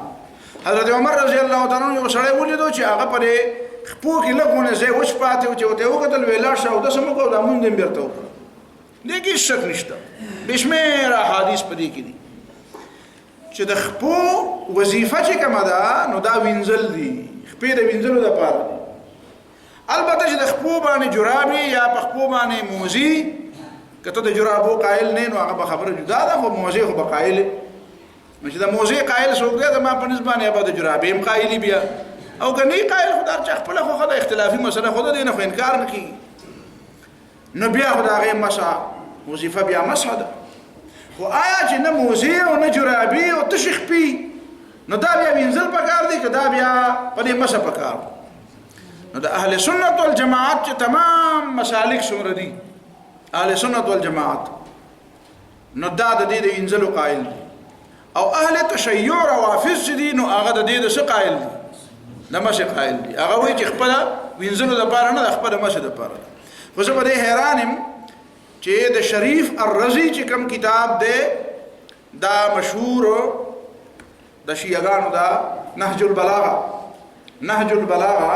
حضرت عمر رضی الله تعالی عنہ یو سړی ولیدو چې هغه په خپو کې لګونه زي وچ پات او چې وته وکتل ویلا شاو د سم کو د مونږ دې بیرته وکړه دغه شک نشته بشمیر احادیث په دې کې دي چې د خپو وظیفه چې کومه ده نو دا وینځل دي خپې د وینځلو لپاره البته چې د خپو باندې جرابي یا په خپو باندې موزي کته د جرابو قائل نه نو هغه خبره جدا ده خو موزي خو بقائل نو چې د موزي قائل څوک دی د ما په نسبت باندې به د جرابي هم قائل بیا او کني قائل خدای چې خپل خو خدای اختلافي مسله خدای دې نه خو انکار نه کوي نو بیا خدای هغه مسح وظیفه بیا مسح ده خو آیا چې نه موزي او نه جرابي او تشخ پی نو دا بیا وینځل پکار دي کدا بیا په دې مسح پکار نو د اهل سنت والجماعت چې تمام مسالک څومره دي اهل سنت والجماعت نو دا د دې د انزلو قائل دي او اهل تشيع روافض دي نو هغه د دې د څه قائل دي د مشه قائل دي هغه وایي چې خپل وینځلو د پاره نه خپل مشه د پاره خو زه په دې حیرانم چې د شریف الرزي چې کوم کتاب دی دا مشهور د شیعاګانو دا نهج البلاغه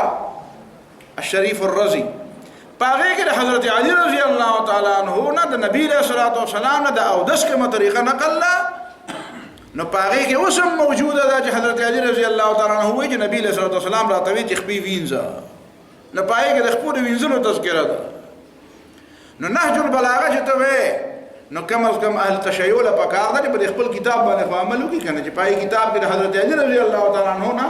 الشريف الرزي باغه کې حضرت علي رضی الله تعالی عنہ نه د نبی له صلوات و سلام نه د او دس کومه طریقه نقل نو باغه کې اوسم موجوده ده چې حضرت علي رضی الله تعالی عنہ وایي چې نبی له صلوات و سلام راته چې خپې وینځه نه پای کې د خپل وینځلو تذکرہ ده نو نهج البلاغه چې ته نو کم از کم اهل تشیع له پکار ده په خپل کتاب باندې عمل وکړي کنه چې پای کتاب کې د حضرت علي رضی الله تعالی عنہ نه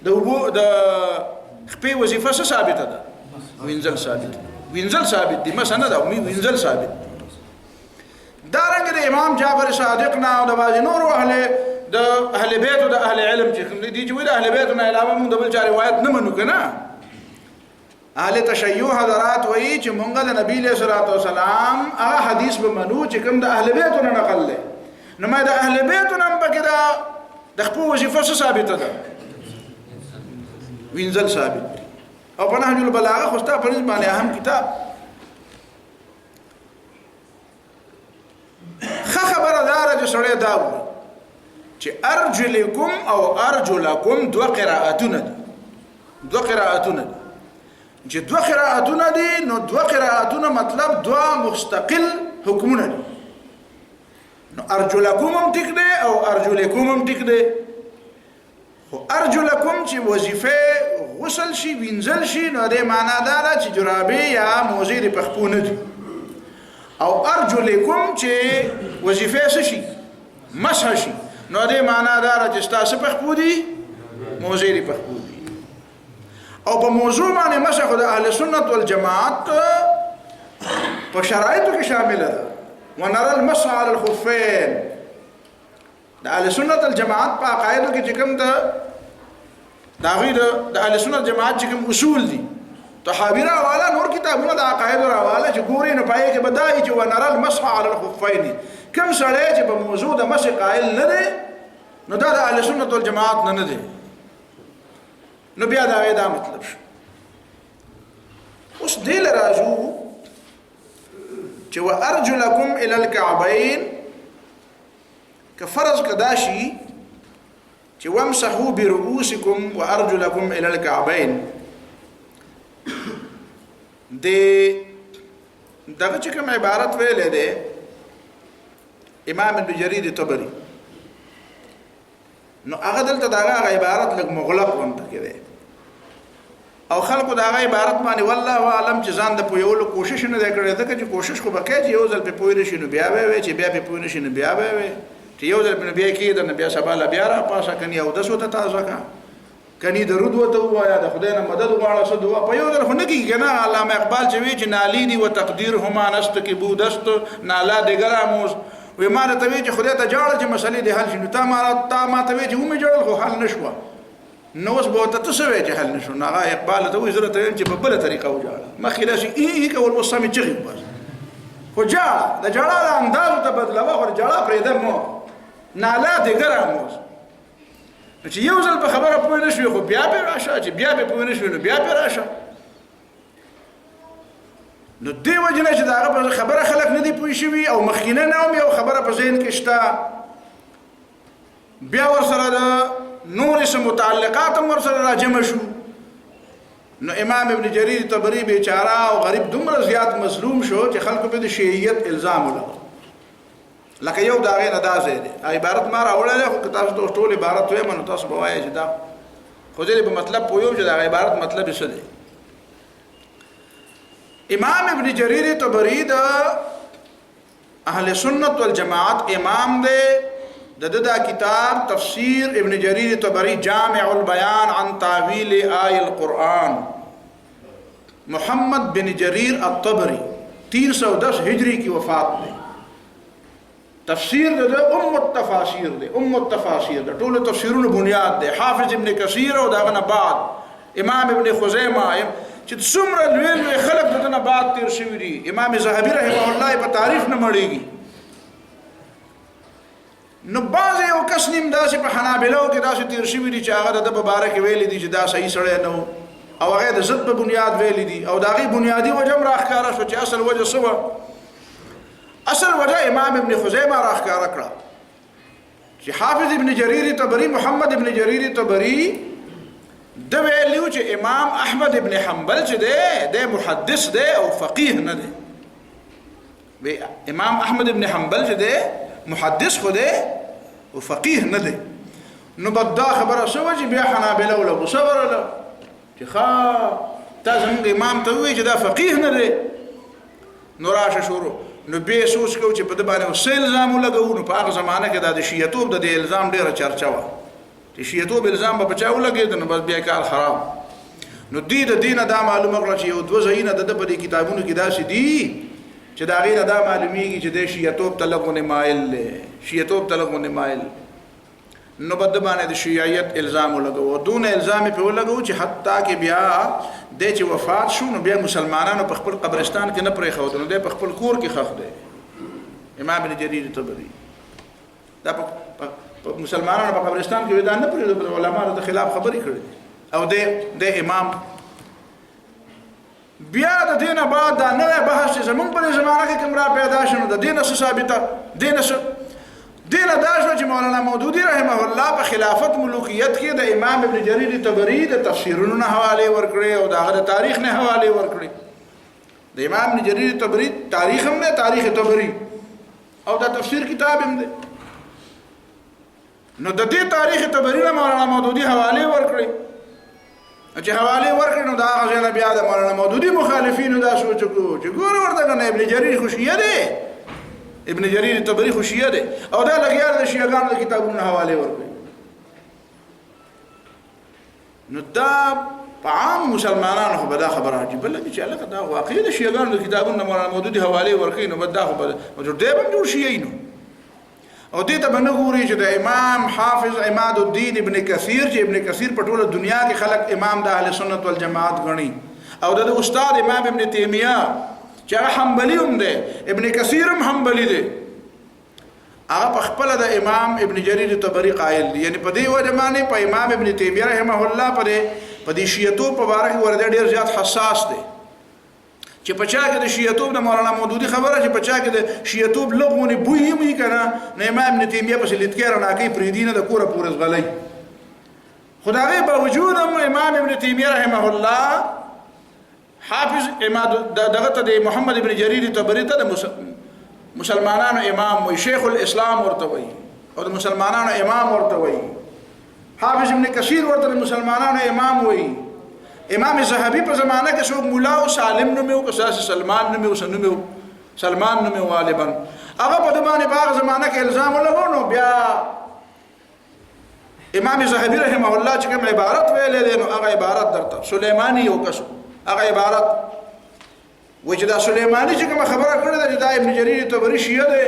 د خپې وظیفه ثابته ده وینځل ثابت دي مثلا دا وینځل ثابت دا رنګ د امام جعفر صادق نه او د باز نور اهل بیت او د اهل علم چې دي چې د اهل بیت نه علاوه موږ د بل چا روایت نه منو کنه اهل تشیع حضرات وایي چې مونږ د نبی له صلوات والسلام هغه حدیث به منو چې کوم د اهل بیتونو نقل لې نو ما د اهل بیتونو هم پکې دا د خپل وظیفه ثابته ده وینځل ثابت او په نهج البلاغه خو ستا په نسبت باندې اهم کتاب خبره دار چې سړی دا وایي چې ارجلکم او ارجلکم دوه قراءتونه دي چې دوه قراءتونه دي نو دوه قراءتونه مطلب دوه مستقل حکمونه دي نو ارجلکم هم ټیک دی او ارجلکم هم ټیک دی خو ارجلکم چې وظیفه غسل شي وینځل شي نو د معنا دا ده چې جرابې یا موزې د پخپو نه دي او ارجلکم چې وظیفه څه شي مسح شي نو د معنا دا ده چې ستاسو پخپو دي موزې د پخپو دي او په موضوع باندې مسح د اهل سنت والجماعت په شرایطو کې شامل ده ونرى المسح على الخفين د اهل سنت والجماعت په عقایدو کې چې کوم د اهل سنت جماعت چې کوم اصول دي طحاوی راواله نور کتابونه د عقایدو راواله چې ګوري نه پای کې بدایي چې ونرى المسح على الخفين کوم سړی چې په موضوع د مسح قائل نه دی نو دا د اهل سنت والجماعت نه دی نو بیا دا مطلب شو اوس دې لراځو چې وارجلکم الى الكعبين كفرض کداشي چې وامسحوا برؤوسكم وارجلكم الى الكعبين دغه چې کوم عبارت ویلې ده امام ابن جرير طبري نو هغه دلته دا عبارت لږ مغلق ونته کړي او خلکو دا عبارت باندې والله عالم چې ځان د پویولو کوشش نه کړي ځکه چې کوشش خو بکې چې یو ځل په پوی نشي نو بیا وي چې بیا په پوی نشي نو بیا وي چې یو ځل په بیا کې د بیا سبا لا بیا را پاسه کني او د سوته تازه کا کني درود وته وایا د خدای نه مدد غواړه سو دعا په یو ځل خو نه کیږي کنه علامه اقبال چې وی چې نالی دی و تقدیر هما نست کی بودست نالا دګراموس وی ما ته وی چې خدای ته جوړه چې مسلې د حل شنو تا ما ته وی چې هم جوړل خو حل نشو نو اوس به ته څه وی چې حل نشو هغه اقبال ته وی زره ته چې په بل طریقه وجاړه مخې راشي کول وسمه چغي بس خو جاړه د جاړه انداز ته بدلوه خو جاړه پرې ده مو نالا دګراموس چې یو ځل په خبره پوه نشوي خو بیا به راشه چې بیا به پوه نشوي نو بیا به راشه نو دی وجنه چې دا خبره خلک نه دی پوه شوي او مخکینه نه هم یو خبره په ذهن کې شته بیا ورسره د نور سره متعلقات هم ورسره راجمع شو نو امام ابن جرير طبري بیچاره او غریب دومره زیات مظلوم شو چې خلکو په د شیعیت الزام ولګاو لکه یو دا غیر ادا زه دي عبارت ما راوړل خو تاسو ته ټول عبارت وې منو تاسو بوایي چې دا خو دې په مطلب پویو چې دا عبارت مطلب څه دی امام ابن جرير طبري د اهل سنت والجماعت امام دی دا کتاب تفسیر ابن جرير طبري جامع البيان عن تعويل آي القرآن محمد بن جرير الطبري 310 ہجری کی وفات دی تفسیر ده التفاسیر ده التفاسیر ده ټول تفسیرونو بنیاد ده حافظ ابن کثیر او داغه بعد امام ابن خزیمه چې څومره لوی خلق دغه بعد تیر شوی دي امام زاهبی رحمه الله په تعریف نه مړیږي نو باز یو کس نیم داسې په حنابلو کې داسې تیر شوی دي چې هغه د مبارک ویل دي چې دا صحیح سره نه او هغه د ضد په بنیاد ویل دي او داغي بنیادی وجه راخاره شو چې اصل وجه سوا اصل وجه امام ابن خزیمه راخاره کړه چې حافظ ابن جرير طبري محمد ابن جرير طبري د ویلو چې امام احمد ابن حنبل چې دی محدث دی او فقيه نه دی امام احمد ابن حنبل چې دی محدث خو دی او فقيه نه دی نو بدا خبره شو چې بیا حنابلة ولا صبر له چې ښا تاسو امام ته وی چې دا فقيه نه دی نو راشه شروع نو به سوچ کو چې په د باندې وسیل الزام لګو نو په هغه زمانه کې د شیعتوب د الزام ډیره چرچا و چې شیعتوب الزام به بچاو لګید نو بس بیا کار خراب نو د دین دا معلومه کړه چې یو دوه زینه د په کتابونو کې داسې دي چې دا غیر دا معلومیږي چې د شیعتوب تلغونه مایل شیعتوب تلغونه مایل نو بد باندې د شیعیت الزام ولګو دون الزام په ولګو چې حتی کې بیا د چې وفات شو نو بیا مسلمانانو په خپل قبرستان کې نه پرې خو نو د په خپل کور کې خخ دی امام ابن جرير الطبري دا په مسلمانانو په قبرستان کې ودان نه پرې علماء د خلاف خبرې کړې او د امام بیا د دینه بعد دا نوې بحث چې زمونږ په زمانه کې کوم را پیدا شونه د دینه ثابته دینه دا شو چې مولانا مودودي رحمه الله په خلافت ملوکیت کې د امام ابن جرير طبري د تفسیرونو نه حواله ورکړي او د تاریخ نه حواله ورکړي د امام ابن جرير طبري تاریخ هم نه تاریخ طبري او د تفسیر کتاب هم ده نو د دې تاریخ طبري نه مولانا مودودي حواله ورکړي چې حواله ورکړي نو دا غزل بیا د مولانا مودودي مخالفینو دا سوچ کو چې ګور ورته کنه ابن جرير خوشیه ده ابن جرير طبري خوشیه ده او دا لګیار د شیعاګانو د کتابونو حواله ورکړي نو دا عام مسلمانانو خو بدا خبره عجیبه لګي چې الله دا واقعي د شیعاګانو د کتابونو مولانا مودودي حواله ورکړي نو بدا خو بدا جوړ دی به جوړ شي نو او دې ته بنګوري چې د امام حافظ عماد الدین ابن کثیر چې ابن کثیر په ټوله دنیا کې خلق امام د اهل سنت والجماعت غني او د استاد امام ابن تیمیه چې حنبلی هم دی ابن کثیر هم حنبلی دی هغه په خپل د امام ابن جرير طبري قائل دی یعنی په دې وجه باندې په امام ابن تیمیه رحمه الله په دې شیعتوب په اړه کې ورته ډیر زیات حساس دی چې پچا کې د شیعتوب د مولانا مودودي خبره چې پچا کې د شیعتوب لغونی بوی مې کنه نه امام ابن تیمیه په لټکر نه کوي پریدینه د کوره پورز غلای خدای باوجود امام ابن تیمیه رحمه الله حافظ امام دغه ته محمد ابن جرير طبري ته د مسلمانانو امام وي شیخ الاسلام ورته وي او د مسلمانانو امام ورته وي حافظ ابن کثیر ورته د مسلمانانو امام وي امام زهبي په زمانه کې څوک مولا او سالم نومو قصاص سلمان نومو سنومو سلمان نومو غالبا هغه په دمانه په زمانه کې الزام لګونو بیا امام زهبي رحمه الله چې کوم عبارت ویلې نو هغه عبارت درته سليماني یو کسو هغه عبارت وجدا سليماني چې کوم خبره کړې ده د ابن جرير طبري شیعه ده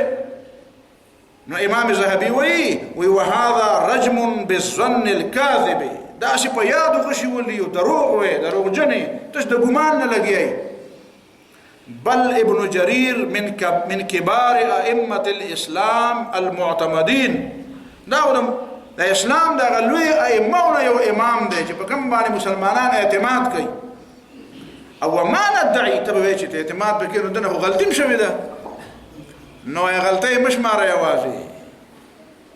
نو امام زهبي وی وهذا رجم بالظن الكاذب دا شي په یادو غشي ولي دروغ وي دروغ جنې تش د ګمان نه لګي بل ابن جرير من كبار ائمه الاسلام المعتمدين دا د اسلام د غلوي ائمه یو امام دی چې په کوم باندې مسلمانان اعتماد کوي او ما ندعي تبوي چې اعتماد وکړو دنه غلطي مشوي ده نو یا غلطي مش ماره یوازي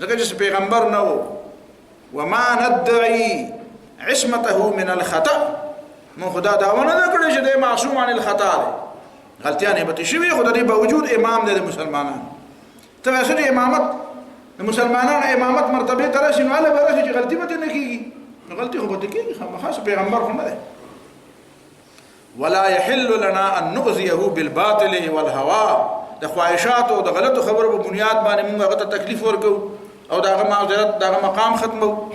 ځکه چې پیغمبر نو وما ندعي عصمته من الخطا من خدا داونه نه کړی چې د معصوم عن الخطا دی غلطیانه به شي خو د دې باوجود امام دی د مسلمانانو ته وسره امامت د مسلمانانو امامت مرتبه تر شي نو له برخه چې غلطي به نه کیږي غلطي خو به کیږي خاص پیغمبر خو نه دی ولا يحل لنا ان نؤذيه بالباطل والهوى د خواهشات او د غلطو خبرو په بنیاد باندې موږ هغه ته تکلیف ورکو او داغه معذرت داغه مقام ختمو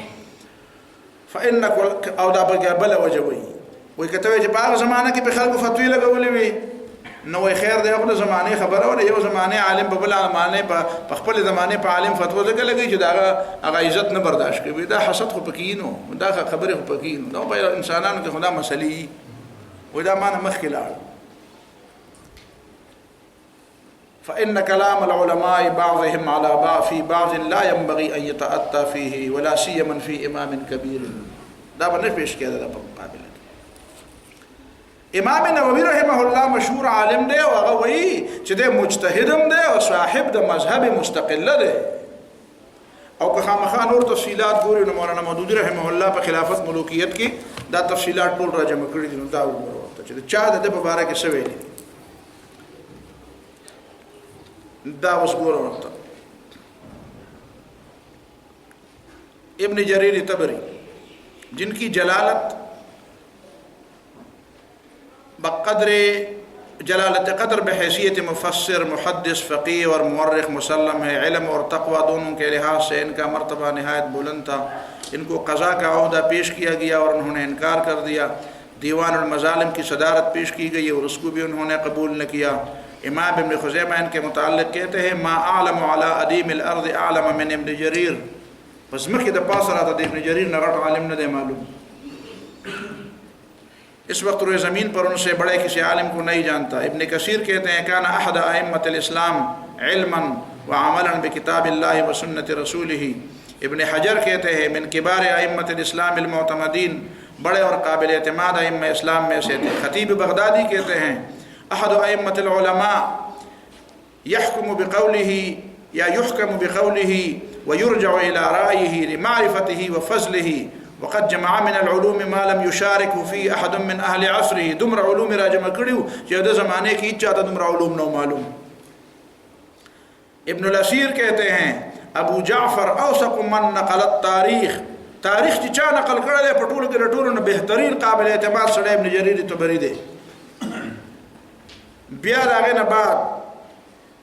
فانك او دا بل وجوي وي کته چې په هغه زمانه کې په خلکو فتوی لګولې وي نو خیر دی هغه زمانه خبره ولا یو زمانه عالم په بل زمانه په خپل زمانه په عالم فتوا لګي چې داغه عزت نه برداشت کوي دا حسد خو پکینو دا خبره خو پکینو دا په انسانانو کې خدا مسلې ودا معنا مخکلال فإن كلام العلماء بعضهم على بعض في بعض لا ينبغي أن يتأتى فيه ولا سيما في إمام كبير دا بنش پیش کیا دا مقابل امام نووي رحمه الله مشهور عالم دی او هغه وایي چې د مجتهدم دی او صاحب د مذهب مستقل دی او که خامخا نور تفصيلات ګوري نو مولانا مودودي رحمه الله په خلافت ملوکیت کې دا تفصيلات ټول راجمع کړی دي نو دا وګورئ چې چا د په اړه کې څه ویلي دا وسګور ورته ابن جرير طبري जिनकी जलालत बक़द्र जलालत क़द्र बहैसियत मुफस्सिर मुहद्दिस फ़क़ीह और मुअर्रिख़ मुसल्लम है इल्म और तक़वा दोनों के लिहाज से इनका मर्तबा निहायत बुलंद था इनको क़ज़ा का अहदा पेश किया गया और उन्होंने इनकार कर दिया दीवान और मज़ालिम की सदारत पेश की गई और उसको भी उन्होंने कबूल न किया इमाम इब्न ख़ुज़ैमा इनके मुताल्लिक़ कहते हैं मा आलम अला अदीम अल अर्ज़ आलम मिन इब्न जरीर فزمکه د پاسه راته د ابن جریر نه غټ عالم نه دی معلوم. इस वक्त रोए ज़मीन पर उनसे बड़े किसी आलिम को नहीं जानता. इब्न कसीर कहते हैं कान अहद अइम्मतिल इस्लाम इल्मन व अमलन बिकिताबिल्लाहि व सुन्नति रसूलिही. इब्न हजर कहते हैं मिन किबार अइम्मतिल इस्लाम अल मुअतमदीन, बड़े और काबिल एतमाद अइम्मा इस्लाम में से थे. खतीब बगदादी कहते हैं अहद अइम्मतिल उलमा यहकुमु बिक़ौलिही या युहकमु बिक़ौलिही व युरजअ इला राइही लिमारिफतिही व फज़लिही वक़द जमा मिन अल-उलूम मा लम युशारिकु फी अहद मिन अहल असरिही. दुमरा उलूम रा जमा करियो जे द ज़माने की चाहता दुमरा उलूम न मालूम. इब्न अल-असीर कहते हैं अबू जाफर औसक़ मन नक़ल तारीख़, तारीख़ की चा नकल करे पटूल के रटूल ने बेहतरीन काबिल एतमाद सड़े इब्न जरीर तबरी दे. बियार आगे न बाद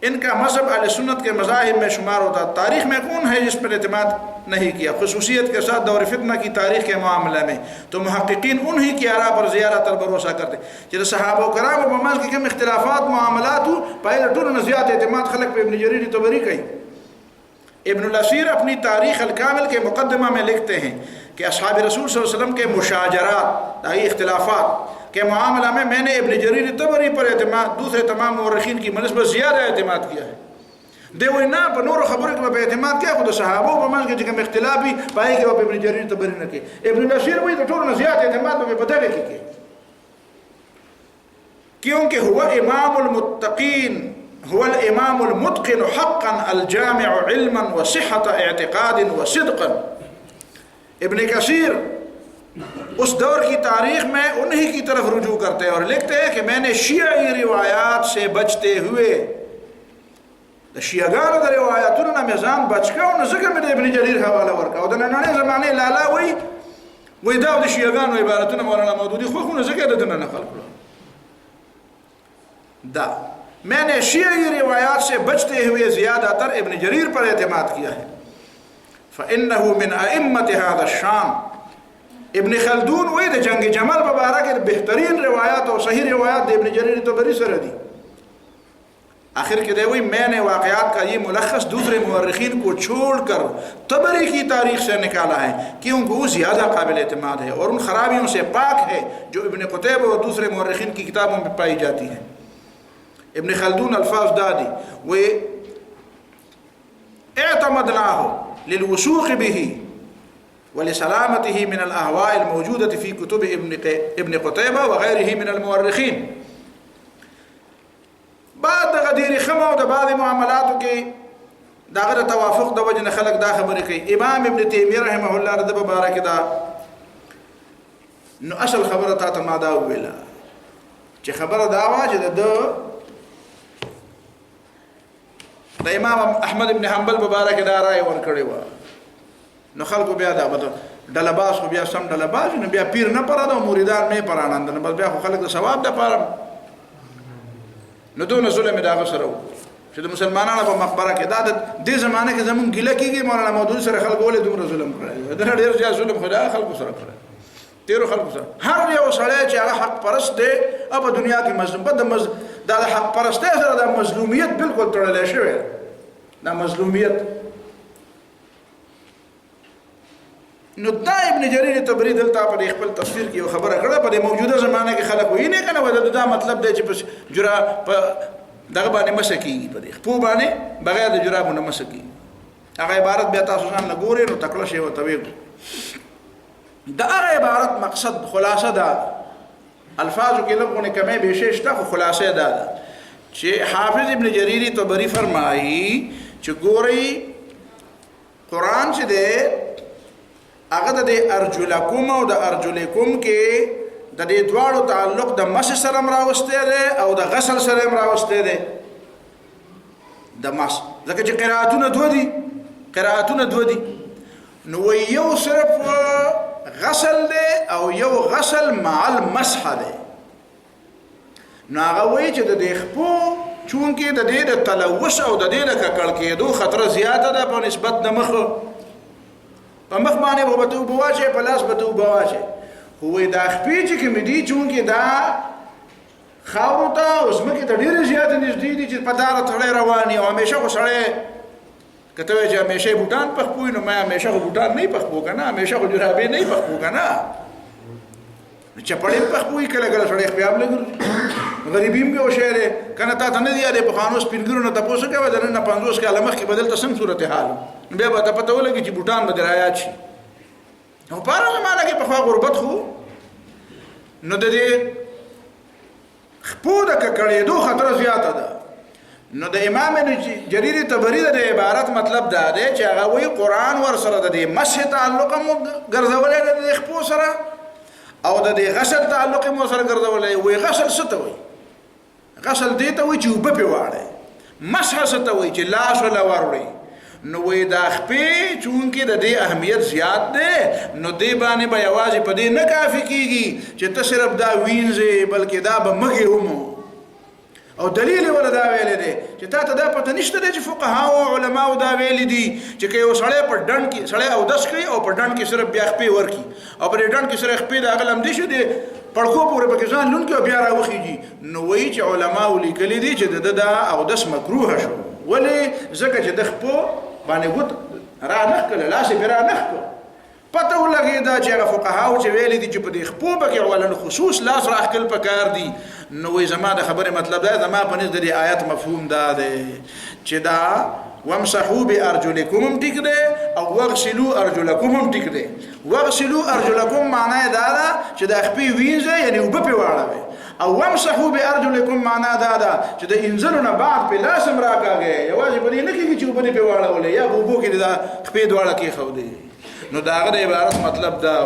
इनका मज़हब अहले सुन्नत के मज़ाहिब में शुमार होता. तारीख़ में कौन है जिस पर एतमाद नहीं किया, खुसूसियत के साथ दौर फितना की तारीख़ के मामले में तो मुहक़्क़ीक़ीन उन्हीं की आरा पर ज़ियारत भरोसा करते. जैसे सहाबा कराम व ममाज़ के कम इख्तिलाफ़ात मामलात हो पहले टूर नज़ियात एतमाद खलक पे इब्न जरीर तबरी कही. इब्न अल-असीर अपनी तारीख़ अल-कामिल के मुक़द्दमा में लिखते हैं कि अस्हाब रसूल सल्लल्लाहु अलैहि वसल्लम के मुशाजरात इख्तिलाफ़ात के मामला में मैंने इब्न जरीर तबरी पर एतमाद दूसरे तमाम मुअर्रिख़ीन की मनस्बत ज़्यादा एतमाद किया है. दे वही ना पर नूर खबर के पे एतमाद क्या खुद सहाबों पर मन के जिकम इख्तिलाफ भी पाए कि वो इब्न जरीर तबरी न के. इब्न अल-असीर वही तो टूर नज़ियात एतमाद में बदले के क्योंकि हुआ इमामुल मुत्तक़ीन हुवल इमामुल मुत्क़िन हक़्क़न अल जामिउ इल्मन व सिहत इअतिक़ादिन व सिद्क़न. इब्न कसीर उस दौर की तारीख़ में उन्हीं की तरफ रुजू करते हैं और लिखते हैं कि मैंने शियाई रिवायात से बचते हुए शियागान द रिवायातुन ना मेज़ान बचका और ज़िक्र में इब्न जरीर हवाला वर्का और नने ज़माने लाला वही दाऊद शियागान इबारतुन मौलाना मौदूदी खुद ज़िक्र देना नकल दा. मैंने शियाई रिवायात से बचते हुए ज़्यादातर इब्न जरीर पर एतमाद किया है. फ़इन्नहु मिन अइम्मति हाज़ा शाम. इब्न खल्दून वही थे जंग जमल मुबारक के बेहतरीन रिवायात और सही रिवायात इब्न जरीर तबरी से दी. आखिर के दे वही मैंने वाक़यात का ये मुलख्खस दूसरे मुअर्रिख़ीन को छोड़कर तबरी की तारीख़ से निकाला है क्योंकि वो ज़्यादा काबिल एतमाद है और उन खराबियों से पाक है जो इब्न क़ुतैबा और दूसरे मुअर्रिख़ीन की किताबों में पाई जाती हैं. इब्न खल्दून अल्फाज दादी वे एतमदनाहु लिलवसूक़ बिही वलिसलामतिही मिनल अहवाइल मौजूदति फ़ी कुतुब इब्न क़ुतैबा व ग़ैरिही मिनल मुअर्रिख़ीन. बाद गदीर खमा और बाद मामलात के दागर तवाफ़ुक़ द वजह खलक दा खबर की. इमाम इब्न तैमिय्या रहमहुल्लाह रद मुबारक दा न असल खबर था तमादा वेला च खबर दावा ज द इमाम अहमद इब्न हंबल मुबारक दा राय वर कड़े वा न खल को बिया दा बत डलबास को बिया सम डलबास न बिया पीर न परा दो मुरीदान में परानंद न बस बिया खलक द सवाब दा पार न दोनों जुल्म में दाग सरो जो मुसलमानाना पर मकबरा के दाद दे ज़माने के ज़मन गिला की गई मौलाना मौदूद सर खल गोले दूर जुल्म करे इधर ढेर ज्यादा जुल्म खुदा खल को सर करे तेरो खल को सर हर ये सड़े चाहे हक परस्त दे अब दुनिया की मजलूम दादा हक परस्त है सर दा मजलूमियत बिल्कुल तोड़ले शवे ना मजलूमियत नुदा इब्न जरीर तबरी दलता पर एक पल तफसीर की खबर कड़ा पर मौजूदा ज़माने के खलक हुई नहीं कहना वजह मतलब दे चिप जुरा दगबाने मसकी पर पू बाने बगैर जुरा बुन मसकी अगर इबारत बेता सुसान न गोरे न तकलश हो तवे दा इबारत मकसद खुलासा दा अल्फाज के लोगों ने कमे विशेषता को खुलासा दा चे हाफिज इब्न जरीर तबरी फरमाई च गोरी कुरान से दे अगर दे अर्जुलकुम और द अर्जुलकुम के द दे द्वारो ताल्लुक द मस सरम रावस्ते दे और द गसल सरम रावस्ते दे द मस जके च क़िराअतुन द्वदी नो यो सिर्फ गसल दे और यो गसल माल मसह दे नागवई च द देखपो चूंकि द दे द तलवस और द दे द ककड़ के दो खतरा ज़्यादा दा पर निस्बत द मख पमख माने वो बतू बवाचे पलास बतू बवाचे हुए दाखपीच के मिदी चूंकि दा खावता उसमें की तड़ीर ज़्यादा नज़दीक ची पतार थोड़े रवानी और हमेशा को सड़े کته وای چې همیشه بوټان پخپوي نو ما همیشه بوټان نه پخپو کنه همیشه جرابې نه پخپو کنه چپړې پخپوي کله کله سړی خپل لګر غریبیم کې وشهره کنه تا ته نه دی په خانوس پینګرو نه تاسو کوي د نن 50 کاله مخکې بدل ته څنګه صورتحال بیا به ته پته ولګي چې بوټان به درایات شي نو په هغه زمانه کې په خوا غربت خو نو د دې خپو د ککړېدو خطر زیاته ده نو د امام جرير طبري د عبارت مطلب دا دی چې هغه وی قران ور سره د مسح تعلق مو ګرځولې د خپو سره او د غسل تعلق مو سره ګرځولې وی غسل څه ته وی غسل دی ته وی چې وب په واړه مسح څه ته وی چې لاس ولا وروړي نو وی دا خپې چونکې د دې اهمیت زیات دی نو دې باندې به یوازې په دې نه کافي کیږي چې ته صرف دا وینځې بلکې دا به مګې هم او دلیل ولا دا ویل دي چې تا ته دا پته نشته چې فقها او علما او دا ویل دي چې یو سړی په ډنډ کې سړی او دس کوي او په ډنډ کې صرف بیا خپې ورکی او په ډنډ کې صرف خپې د اغلم دي شو دي پړکو پورې پکې ځان لون کې بیا راوخیږي نو وایي چې علما ولیکلي دي چې دا او دس مکروه شو ولې ځکه چې د خپو باندې ګوت را نخ کله لاس به را نخ کو پته ولګي دا چې فقها او چې ویل دي چې په دې خپو کې ولن خصوص لاس راخل پکار دي نو وې زما د خبره مطلب دا زما په نس د آیت مفهوم دا دی چې دا وامسحوا بارجلکم هم ټیک دی او واغسلوا ارجلکم هم ټیک دی واغسلوا ارجلکم معنی دا ده چې د خپې وینځه یعنی وب په واړه او وامسحوا بارجلکم معنی دا ده چې د انزلونه بعد په لاس راکاږي یوازې په دې نه کېږي چې وب په واړه ولې یا بوبو کې دا خپې دواړه کې خو دی نو داغه د عبارت مطلب دا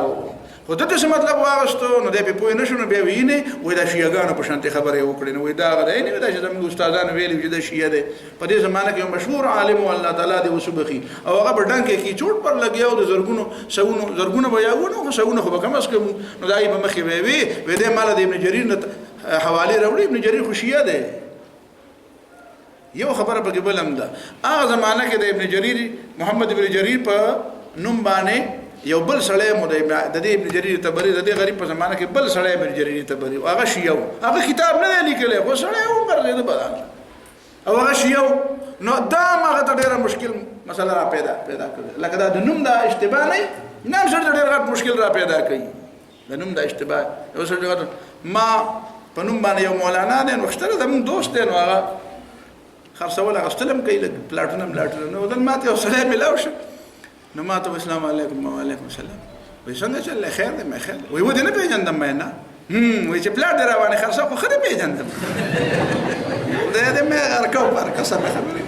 خو د څه مطلب واغستو نو د په پوی نشو نو بیا ویني وای دا شیعاګانو په شانتي خبره وکړي نو وای دا غره نه دا چې زموږ استادان ویلي چې د شیعه ده په دې زمانه کې مشهور عالم او الله تعالی دی وسبخي او هغه بډان کې چوټ پر لګیاو د زرګونو بیاونو سونو خو به کم اس کم نو دای په مخې وی دې مال د ابن جرير حواله راوړي ابن جرير خوشیه ده یو خبره په بلم ده هغه زمانه کې د ابن جرير محمد ابن جرير په نوم باندې یو بل سړی مو د دې ابن جرير طبري د دې غریب په زمانه کې بل سړی ابن جرير طبري هغه شیو هغه کتاب نه لیکلی خو سړی عمر دې بدل او هغه شیو نو دا هغه ته ډېر مشکل مسله را پیدا کړه لکه دا د نوم دا اشتباه نه نام سره ډېر غټ مشکل را پیدا کوي د نوم دا اشتباه یو سړی ما په نوم باندې یو مولانا دی نو ښتره زموږ دوست دی نو هغه خرڅول هغه ستلم کوي لکه پلاټونه نو دن ماته یو سړی ملاو شو نو ما ته السلام علیکم وعلیکم السلام وای څنګه چل خیر دې مې خیر وای و دې نه پیژندم مې نه وای چې پلاټ روانه خرڅه خو خدای پیژندم دې مې ارکاو پر قسم خبرې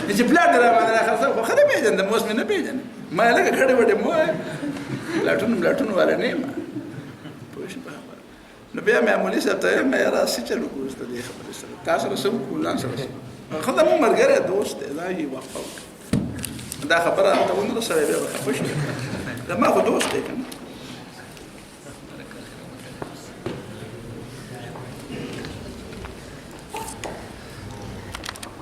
دې چې پلاټ روانه خرڅه خو خدای پیژندم اوس مې نه پیژنم ما لکه غړې وړې مو پلاټون ولا نه ما پوه شو نو بیا مې امولي سره مې راسي چلو کوسته دې خبرې سره تاسو سره کولان سره خدای مو مرګره دوست دی دا یې وقفه دا خبره ته ونه سره بیا خفش دا ما خو دوست دی کنه